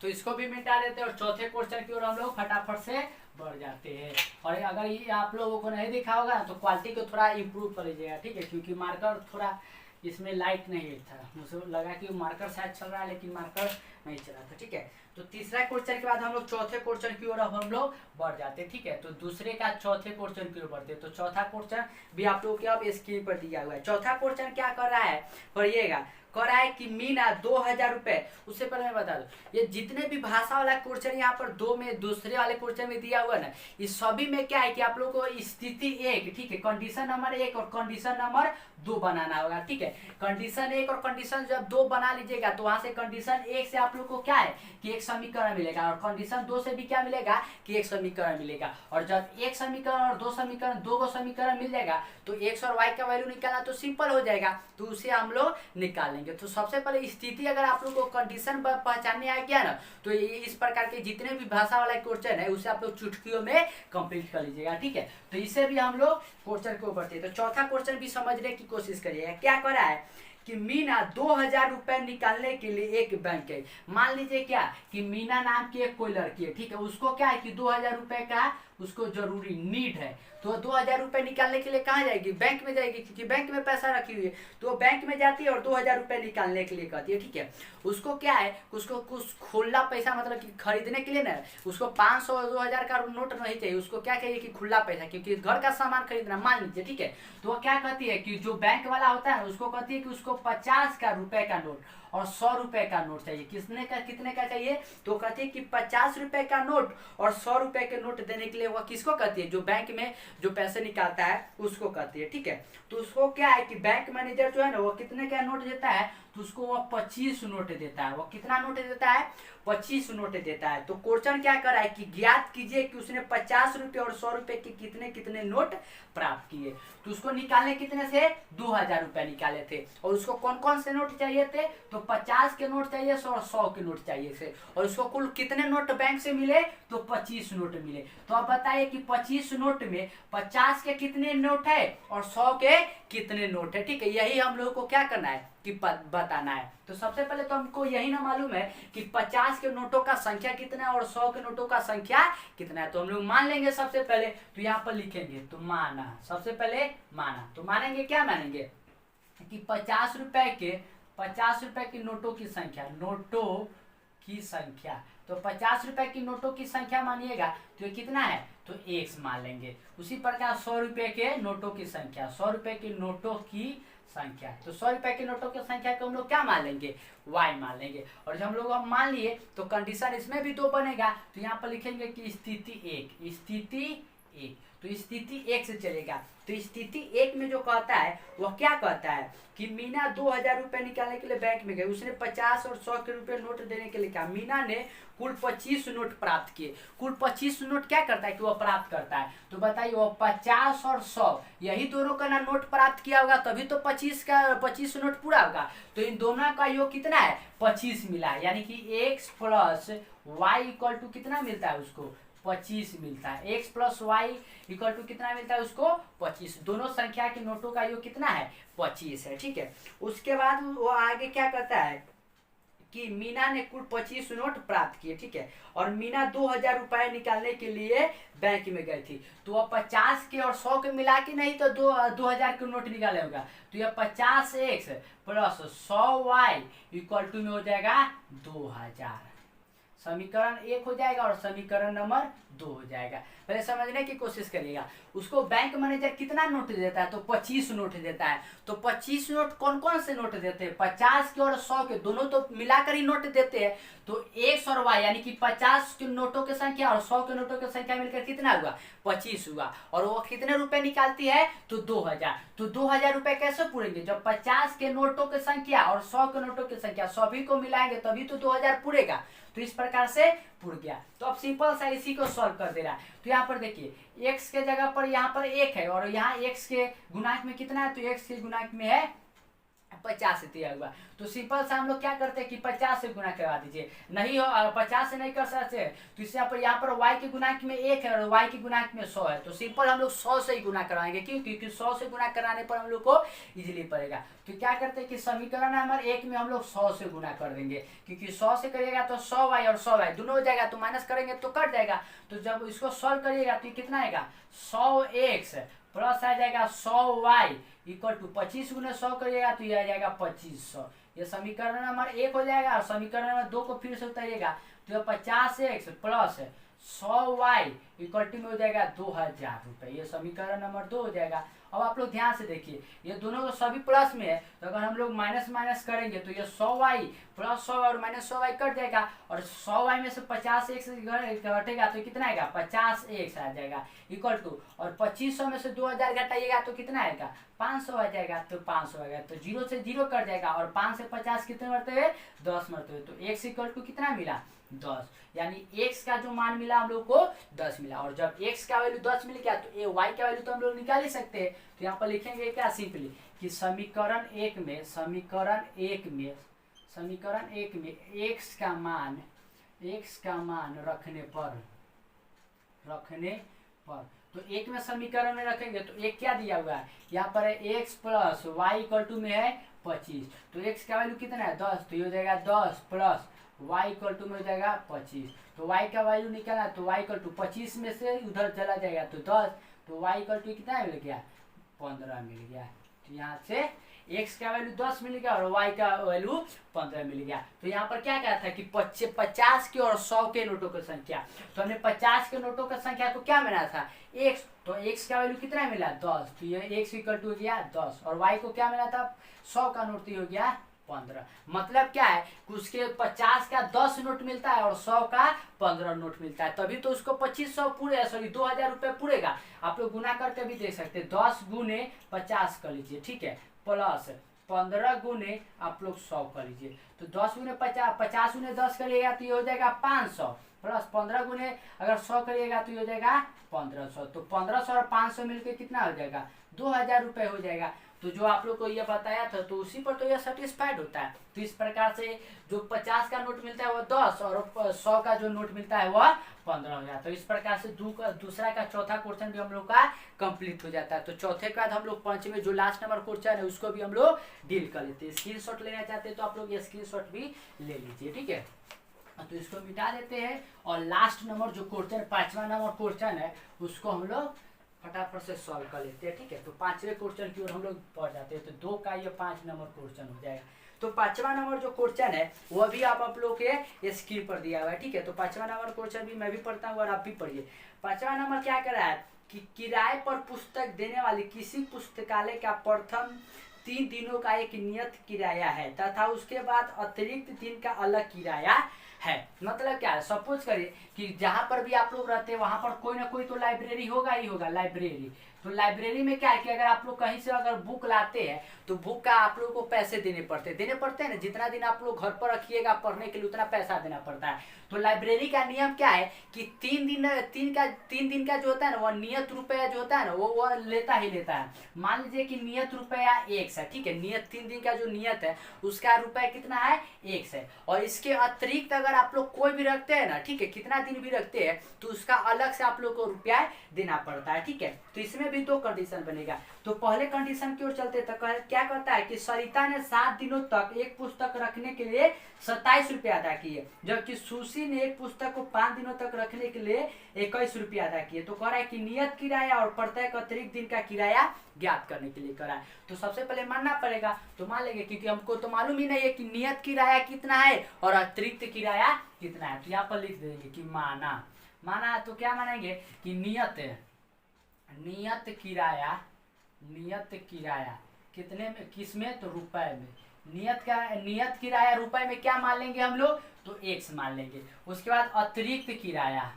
तो इसको भी मिटा देते हैं और चौथे क्वेश्चन की ओर हम लोग फटाफट से बढ़ जाते हैं। और अगर ये आप लोगों को नहीं दिखा होगा तो क्वालिटी को थोड़ा इम्प्रूव कर लीजिएगा, ठीक है, क्योंकि मार्कर थोड़ा इसमें लाइट नहीं था, मुझे लगा कि मार्कर शायद चल रहा है लेकिन मार्कर नहीं चला था, ठीक है। तो तीसरा क्वेश्चन के बाद हम लोग चौथे क्वेश्चन की ओर अब हम लोग बढ़ जाते हैं, ठीक है। तो दूसरे का चौथे क्वेश्चन की ओर बढ़ते हैं। तो चौथा क्वेश्चन भी आप लोगों के अब स्क्रीन पर दिया हुआ है। चौथा क्वेश्चन क्या कर रहा है, पढ़िएगा, कह रहा है कि मीना 2000 रुपए। उससे पहले मैं बता दूं ये जितने भी भाषा वाला क्वेश्चन यहाँ पर दो में दूसरे वाले क्वेश्चन में दिया हुआ ना, इस सभी में क्या है कि आप लोगों को स्थिति एक, ठीक है, कंडीशन नंबर 1 और कंडीशन नंबर 2 बनाना होगा, ठीक है। कंडीशन 1 और कंडीशन जब 2 बना लीजिएगा तो वहां से कंडीशन 1 से आप लोग को क्या है कि एक समीकरण मिलेगा और कंडीशन 2 से भी क्या मिलेगा कि एक समीकरण मिलेगा। और जब एक समीकरण और दो को समीकरण मिल जाएगा तो x और y का वैल्यू निकालना तो सिंपल हो जाएगा, तो उसे हम लोग निकाल लेंगे। तो सबसे पहले स्थिति अगर आप लोग को कंडीशन पहचानने आ गया ना तो इस प्रकार के जितने भी भाषा वाला क्वेश्चन है उसे आप लोग चुटकियों में कंप्लीट कर लीजिएगा, ठीक है। तो इसे भी हम लोग क्वेश्चन को बढ़ते हैं। तो चौथा क्वेश्चन भी समझने की कोशिश करिएगा। क्या कर रहा है कि मीना 2000 रुपए निकालने के लिए एक बैंक है। मान लीजिए क्या कि मीना नाम की एक कोई लड़की है, ठीक है, उसको क्या है कि 2000 रुपए का उसको जरूरी नीड है। तो 2000 रुपए निकालने के लिए कहाँ जाएगी, बैंक में जाएगी, क्योंकि बैंक में पैसा रखी हुई है। तो वो बैंक में जाती है और 2000 रुपए निकालने के लिए कहती है, ठीक है। उसको क्या है, उसको कुछ खुला पैसा मतलब कि खरीदने के लिए ना उसको 500 और 2000 का नोट नहीं चाहिए, उसको क्या चाहिए कि खुला पैसा, क्योंकि घर का सामान खरीदना मान लीजिए, ठीक है। तो वो क्या कहती है कि जो बैंक वाला होता है उसको कहती है कि उसको 50 का रुपए का नोट और 100 रुपए का नोट चाहिए। कितने का चाहिए, तो कहती है कि 50 रुपए का नोट और 100 रुपए के नोट देने के लिए वह किसको कहती है, जो बैंक में जो पैसे निकालता है उसको कहती है, ठीक है। तो उसको क्या है कि बैंक मैनेजर जो है ना वो कितने का नोट देता है, तो उसको वो 25 नोट देता है। वो कितना नोट देता है, 25 नोट देता है। तो क्वेश्चन क्या कर रहा है कि ज्ञात कीजिए कि उसने 50 रुपए और 100 रुपए के कितने कितने नोट प्राप्त किए। तो उसको निकालने कितने से 2000 रुपए निकाले थे और उसको कौन कौन से नोट चाहिए थे, तो 50 के नोट चाहिए और 100 के नोट चाहिए थे। और उसको कुल कितने नोट बैंक से मिले, तो 25 नोट मिले। तो अब बताइए कि 25 नोट में 50 के कितने नोट है और 100 के कितने नोट है, ठीक है। यही हम लोगों को क्या करना है कि बताना है। तो सबसे पहले तो हमको यही ना मालूम है कि 50 के नोटों का संख्या कितना है और 100 के नोटों का संख्या कितना है। तो हम लोग मान लेंगे सबसे पहले, तो यहाँ पर लिखेंगे तो माना, सबसे पहले माना। तो मानेंगे क्या, मानेंगे कि 50 रुपए की नोटों की संख्या, नोटों की संख्या, तो 50 रुपए की नोटों की संख्या मानिएगा तो ये कितना है, तो x मान लेंगे। उसी प्रकार 100 रुपए के नोटों की संख्या, 100 रुपए की नोटों की संख्या, तो 100 रुपए के नोटों की संख्या को हम लोग क्या मान लेंगे, y मान लेंगे। और जब हम लोग अब मान लिए तो कंडीशन इसमें भी 2 बनेगा। तो यहाँ पर लिखेंगे कि स्थिति 1, तो स्थिति 1 से चलेगा। तो स्थिति 1 में जो कहता है वह क्या कहता है कि मीना 2000 रुपए निकालने के लिए बैंक में गई, उसने 50 और 100 के रुपए नोट देने के लिए कहा। मीना ने कुल 25 नोट प्राप्त किए। कुल 25 नोट क्या करता है कि वह प्राप्त करता है, तो बताइए वह 50 और 100 यही दोनों का ना नोट प्राप्त किया होगा तभी तो 25 नोट पूरा होगा। तो इन दोनों का योग कितना है, 25 मिला है, यानी कि x plus y equal to कितना मिलता है उसको, 25 मिलता है। x plus y equal to कितना मिलता है उसको, 25। दोनों संख्या के नोटों का योग कितना है, 25 है, ठीक है। उसके बाद वो आगे क्या कहता है कि मीना ने कुल 25 नोट प्राप्त किए, ठीक है। और मीना 2000 रुपए निकालने के लिए बैंक में गई थी। तो वह 50 के और 100 के मिला के नहीं तो 2000 के नोट निकाले होगा। तो यह 50x plus 100y equal to में हो जाएगा 2000। समीकरण 1 हो जाएगा और समीकरण नंबर 2 हो जाएगा। पहले समझने की कोशिश करिएगा। उसको बैंक मैनेजर कितना नोट देता है, तो 25 नोट देता है। तो 25 नोट कौन कौन से नोट देते हैं, 50 के और 100 के, दोनों तो मिलाकर ही नोट देते हैं। तो एक्स और वाई यानी कि 50 के नोटों की संख्या और 100 के नोटों की संख्या मिलकर कितना हुआ, 25 हुआ। और वो कितने रुपए निकालती है, तो 2000। तो 2000 रुपए कैसे पूरेंगे, जब 50 के नोटों की संख्या और 100 के नोटों की संख्या सभी को मिलाएंगे तभी तो 2000 पूरेगा। तो इस प्रकार से पूर गया। तो अब सिंपल सा इसी को सॉल्व कर दे रहा है। तो यहाँ पर देखिए x के जगह पर यहाँ पर 1 है और यहाँ x के गुणांक में कितना है, तो x के गुणांक में है 50 से दिया हुआ। तो सिंपल से हम लोग क्या करते हैं कि 50 से गुना करवा दीजिए, नहीं हो 50 से नहीं कर सकते तो इससे यहाँ पर y के गुणांक में 1 है और y के गुणांक में 100 है। तो सिंपल हम लोग 100 से ही गुना कराएंगे, क्यों, क्योंकि 100 से गुना कराने पर हम लोग को इजीली पड़ेगा। तो क्या करते हैं कि समीकरण नंबर 1 में हम लोग 100 से गुना कर देंगे, क्योंकि 100 से करिएगा तो 100y और 100y दोनों हो जाएगा, तो माइनस करेंगे तो कट जाएगा। तो जब इसको सॉल्व करिएगा तो कितना आएगा, 100x प्लस आ जाएगा 100y इक्वल टू 25 गुने 100 करिएगा तो ये आ जाएगा 2500। ये समीकरण नंबर 1 हो जाएगा। और समीकरण नंबर 2 को फिर से उतारिएगा तो 50x plus 100y equal to में हो जाएगा 2000 रुपये। ये समीकरण नंबर 2 हो जाएगा। अब आप लोग ध्यान से देखिए, ये दोनों को सभी प्लस में है, तो अगर हम लोग माइनस माइनस करेंगे तो ये 100y प्लस 100 और माइनस 100y कट जाएगा। और 100y में से 50x घटेगा तो कितना आएगा, 50x आ जाएगा इक्वल टू, और 2500 में से 2000 घटाइएगा तो कितना आएगा, 500 आ जाएगा। तो 500 आ गया तो 0 से 0 कट जाएगा। और 5 से 50 कितने मरते हुए, 10 मरते हुए। तो x इक्वल टू कितना मिला, 10। यानी x का जो मान मिला हम लोग को 10 मिला। और जब x का वैल्यू 10 मिल गया तो y का वैल्यू तो हम लोग निकाल ही सकते हैं। तो यहाँ पर लिखेंगे क्या, सिंपली कि समीकरण 1 में x का मान रखने पर तो एक में समीकरण में रखेंगे तो एक क्या दिया हुआ है, यहाँ पर है x plus y equal to में है 25। तो x का वैल्यू कितना है, 10। तो ये हो जाएगा 10 प्लस y इक्वल टू में हो जाएगा 25। तो y का वैल्यू निकालना, तो y इक्वल टू 25 में से उधर चला जाएगा तो 10। तो y इक्वल टू कितना मिल गया, 15 मिल गया। तो यहाँ से x का वैल्यू 10 मिल गया और y का वैल्यू 15 मिल गया। तो यहाँ पर क्या कहा था कि 50 के और 100 के नोटों की संख्या, तो हमने 50 के नोटों की संख्या को क्या मिला था, x। तो x का वैल्यू कितना मिला, 10। तो ये x इक्वल टू हो गया 10। और y को क्या मिला था, 100 का नोट, तो हो गया 15। मतलब क्या है कि उसके 50 का 10 नोट मिलता है और 100 का 15 नोट मिलता है, तभी तो उसको 2500 पूरे 2000 रुपये पूरेगा। आप लोग गुना करके भी देख सकते हैं, 10 गुने 50 कर लीजिए, ठीक है, प्लस 15 गुने आप लोग 100 कर लीजिए। तो 10 गुने 50 गुने 10 करिएगा तो ये हो जाएगा 500, प्लस 15 गुने अगर 100 करिएगा तो ये हो जाएगा 1500। तो 1500 और 500 मिलकर कितना हो जाएगा, 2000 रुपये हो जाएगा। तो जो आप लोग को ये बताया था तो उसी पर तो ये सेटिस्फाइड होता है। तो इस प्रकार से जो 50 का नोट मिलता है वो 10 और 100 का जो नोट मिलता है वह 15 हो जाता है। तो इस प्रकार से दूसरा का चौथा क्वेश्चन भी हम लोग का कंप्लीट हो जाता है। तो चौथे के बाद हम लोग पांचवें जो लास्ट नंबर क्वेश्चन है उसको भी हम लोग डील कर लेते हैं। स्क्रीनशॉट लेना चाहते हैं तो आप लोग ये स्क्रीनशॉट भी ले लीजिए, ठीक है। तो इसको मिटा देते हैं और लास्ट नंबर जो क्वेश्चन 5वां नंबर क्वेश्चन है उसको हम लोग फटाफट से सॉल्व कर लेते हैं, ठीक है। तो 5वें क्वेश्चन की ओर हम लोग पढ़ जाते हैं। तो 2 का ये 5 नंबर क्वेश्चन हो जाएगा। तो 5वां नंबर जो क्वेश्चन है वह भी आप लोग के स्क्रीन पर दिया हुआ है, ठीक है। तो 5वां नंबर क्वेश्चन भी मैं भी पढ़ता हूँ और आप भी पढ़िए। 5वां नंबर क्या कर रहा है कि किराए पर पुस्तक देने वाली किसी पुस्तकालय का प्रथम 3 दिनों का एक नियत किराया है तथा उसके बाद अतिरिक्त दिन का अलग किराया है। मतलब क्या है, सपोज करिए कि जहां पर भी आप लोग रहते हैं वहां पर कोई ना कोई तो लाइब्रेरी होगा ही होगा, लाइब्रेरी। तो लाइब्रेरी में क्या है कि अगर आप लोग कहीं से अगर बुक लाते हैं तो बुक का आप लोग को पैसे देने पड़ते हैं ना। जितना दिन आप लोग घर पर रखिएगा पढ़ने के लिए उतना पैसा देना पड़ता है। तो लाइब्रेरी का नियम क्या है कि 3 दिन का जो होता है ना वह नियत रुपया जो होता है ना वो लेता ही लेता है। मान लीजिए कि नियत रुपया 1 है, ठीक है। नियत 3 दिन का जो नियत है उसका रुपया कितना है, 1 है। और इसके अतिरिक्त अगर आप लोग कोई भी रखते हैं ना, ठीक है, कितना दिन भी रखते हैं तो उसका अलग से आप लोग को रुपया देना पड़ता है, ठीक है। तो इसमें भी 2 कंडीशन बनेगा। तो पहले कंडीशन की ओर चलते तो क्या कहता है कि सरिता ने 7 दिनों तक एक पुस्तक रखने के लिए 27 रुपये अदा किए, जबकि सुशी ने एक पुस्तक को 5 दिनों तक रखने के लिए 21 रुपया अदा किए। तो कह रहा है कि नियत किराया और प्रत्येक अतिरिक्त दिन का किराया ज्ञात करने के लिए करा है। तो सबसे पहले मानना पड़ेगा, तो मान लेंगे क्योंकि हमको तो मालूम ही नहीं है कि नियत किराया कितना है और अतिरिक्त किराया कितना है। तो यहाँ पर लिख देंगे कि माना तो क्या मानेंगे कि नियत किराया कितने में, किस में, तो रुपए में। नियत किराया रुपए में क्या मान लेंगे हम लोग, तो x मान लेंगे। उसके बाद अतिरिक्त किराया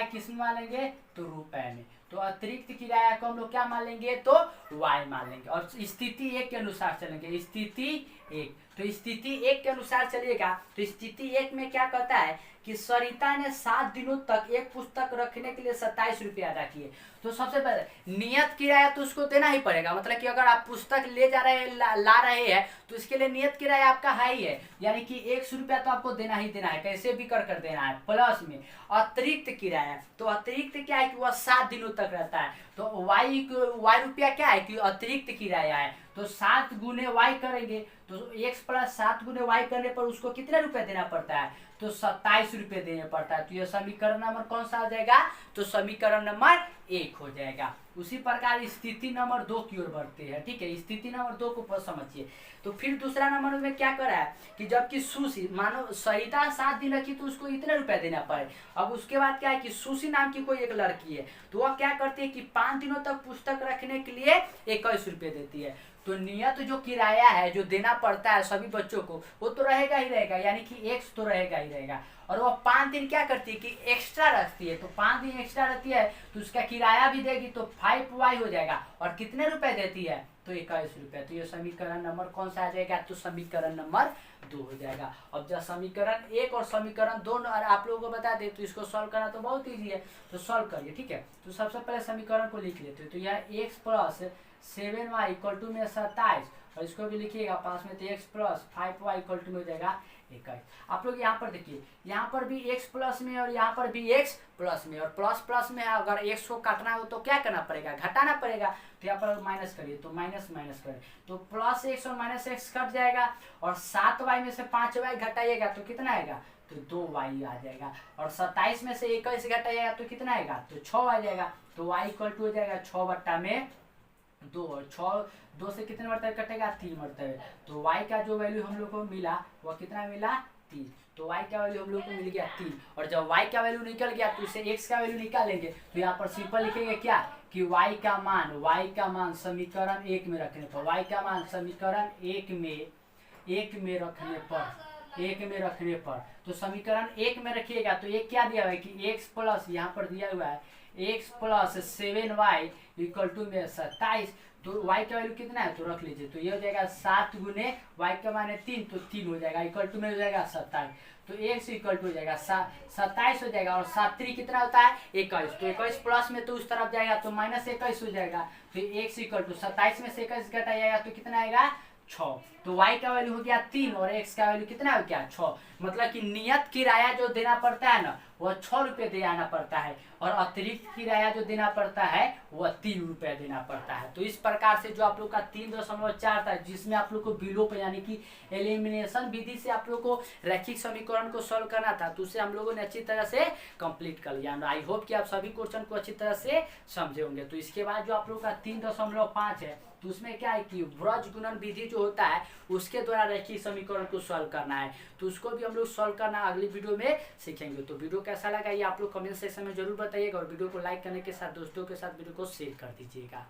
किस में मान लेंगे, तो रुपए में। तो अतिरिक्त किराया को हम लोग क्या मान लेंगे, तो y मान लेंगे। और स्थिति 1 के अनुसार चलेंगे, स्थिति 1। तो स्थिति 1 के अनुसार चलिएगा। तो स्थिति 1 में क्या कहता है कि सरिता ने 7 दिनों तक एक पुस्तक रखने के लिए 27 रुपया अदा किए। तो सबसे पहले नियत किराया तो उसको देना ही पड़ेगा, मतलब कि अगर आप पुस्तक ले जा रहे हैं, ला रहे हैं, तो इसके लिए नियत किराया आपका हाई है, यानी कि 100 रुपया तो आपको देना ही देना है, कैसे भी कर देना है। प्लस में अतिरिक्त किराया, तो अतिरिक्त क्या है कि वह 7 दिनों तक रहता है। तो वाई रुपया क्या है कि अतिरिक्त किराया है। तो 7 गुने वाई करेंगे, तो x प्लस 7 गुने वाई करने पर उसको कितने रुपए देना पड़ता है, तो 27 रुपये देने पड़ता है। तो यह समीकरण नंबर कौन सा आ जाएगा, तो समीकरण नंबर 1 हो जाएगा। उसी प्रकार स्थिति नंबर 2 की ओर बढ़ते हैं। ठीक है, स्थिति नंबर 2 को समझिए। तो फिर दूसरा नंबर में क्या करा है कि जबकि सुशी, मानो सरिता 7 दिन रखी तो उसको इतने रुपए देना पड़े। अब उसके बाद क्या है कि सुशी नाम की कोई एक लड़की है, तो वह क्या करती है कि 5 दिनों तक पुस्तक रखने के लिए 21 रुपये देती है। तो नियत जो किराया है जो देना पड़ता है सभी बच्चों को, वो तो रहेगा ही रहेगा, यानी कि x तो रहेगा ही रहेगा। और वो 5 दिन क्या करती है कि एक्स्ट्रा रखती है, तो 5 दिन एक्स्ट्रा रहती है तो उसका किराया भी देगी, तो 5y हो जाएगा। और कितने रुपए देती है, तो 21 रुपये। तो ये समीकरण नंबर कौन सा आ जाएगा, तो समीकरण नंबर 2 हो जाएगा। अब जब समीकरण 1 और समीकरण 2 आप लोगों को बता दे, तो इसको सॉल्व करना तो बहुत ईजी है, तो सॉल्व करिए। ठीक है, तो सबसे पहले समीकरण को लिख लेते हैं। तो यह x plus 7y equal to में 27, और इसको भी लिखिएगा पास में, तो x plus 5y equal to में हो जाएगा 21। आप लोग यहाँ पर देखिए, यहाँ पर भी x प्लस में और यहाँ पर भी x प्लस में, और प्लस प्लस में अगर x को काटना हो तो क्या करना पड़ेगा, घटाना पड़ेगा। तो यहाँ पर माइनस करिए, तो माइनस करें तो प्लस x और माइनस x कट जाएगा, और 7y में से 5y घटाइएगा तो कितना आएगा, तो 2y आ जाएगा। और 27 में से 21 घटाइएगा तो कितना आएगा, तो 6 आ जाएगा। तो y इक्वल टू हो जाएगा 6 बट्टा में 2, और 2 से कितने मरतबे कटेगा, 3 मरतबे। तो y का जो वैल्यू हम लोग को मिला वह कितना मिला, 3। तो y का वैल्यू हम लोग को मिल गया 3। और जब y का वैल्यू निकल गया तो इसे x का वैल्यू निकालेंगे। तो यहाँ पर सिंपल लिखेंगे क्या कि y का मान समीकरण 1 में रखने पर, y का मान समीकरण 1 में रखने पर, तो समीकरण 1 में रखिएगा। तो एक क्या दिया हुआ है कि x प्लस, यहाँ पर दिया हुआ है x plus 7y equal to में 27। तो y का वैल्यू कितना है, तो रख लीजिए। तो ये हो जाएगा 7 गुने y का मान है 3, तो 3 हो जाएगा, इक्वल टू में हो जाएगा 27। तो x इक्वल टू हो जाएगा 27 हो जाएगा, और 7 3 कितना होता है, 21। तो 21 प्लस में तो उस तरफ जाएगा तो माइनस 21 हो जाएगा। तो x इक्वल टू 27 में से 21 घटाइएगा तो कितना आएगा, 6। तो y का वैल्यू हो गया 3 और x का वैल्यू कितना हो गया, 6। मतलब कि नियत किराया जो देना पड़ता है ना, वह 6 रुपये देना पड़ता है, और अतिरिक्त किराया जो देना पड़ता है वह 3 रुपये देना पड़ता है। तो इस प्रकार से जो आप लोग का 3.4 था, जिसमें आप लोग को विलोप यानी कि एलिमिनेशन विधि से आप लोग को रैखिक समीकरण को सॉल्व करना था, तो उसे हम लोगों ने अच्छी तरह से कंप्लीट कर लिया। आई होप कि आप सभी क्वेश्चन को अच्छी तरह से समझे होंगे। तो इसके बाद जो आप लोग का 3.5 है, तो उसमें क्या है कि व्रज गुणन विधि जो होता है उसके द्वारा रैखिक समीकरण को सॉल्व करना है, तो उसको भी हम लोग सॉल्व करना अगली वीडियो में सीखेंगे। तो वीडियो कैसा लगा ये आप लोग कमेंट सेक्शन में जरूर बताइएगा, और वीडियो को लाइक करने के साथ दोस्तों के साथ वीडियो को शेयर कर दीजिएगा।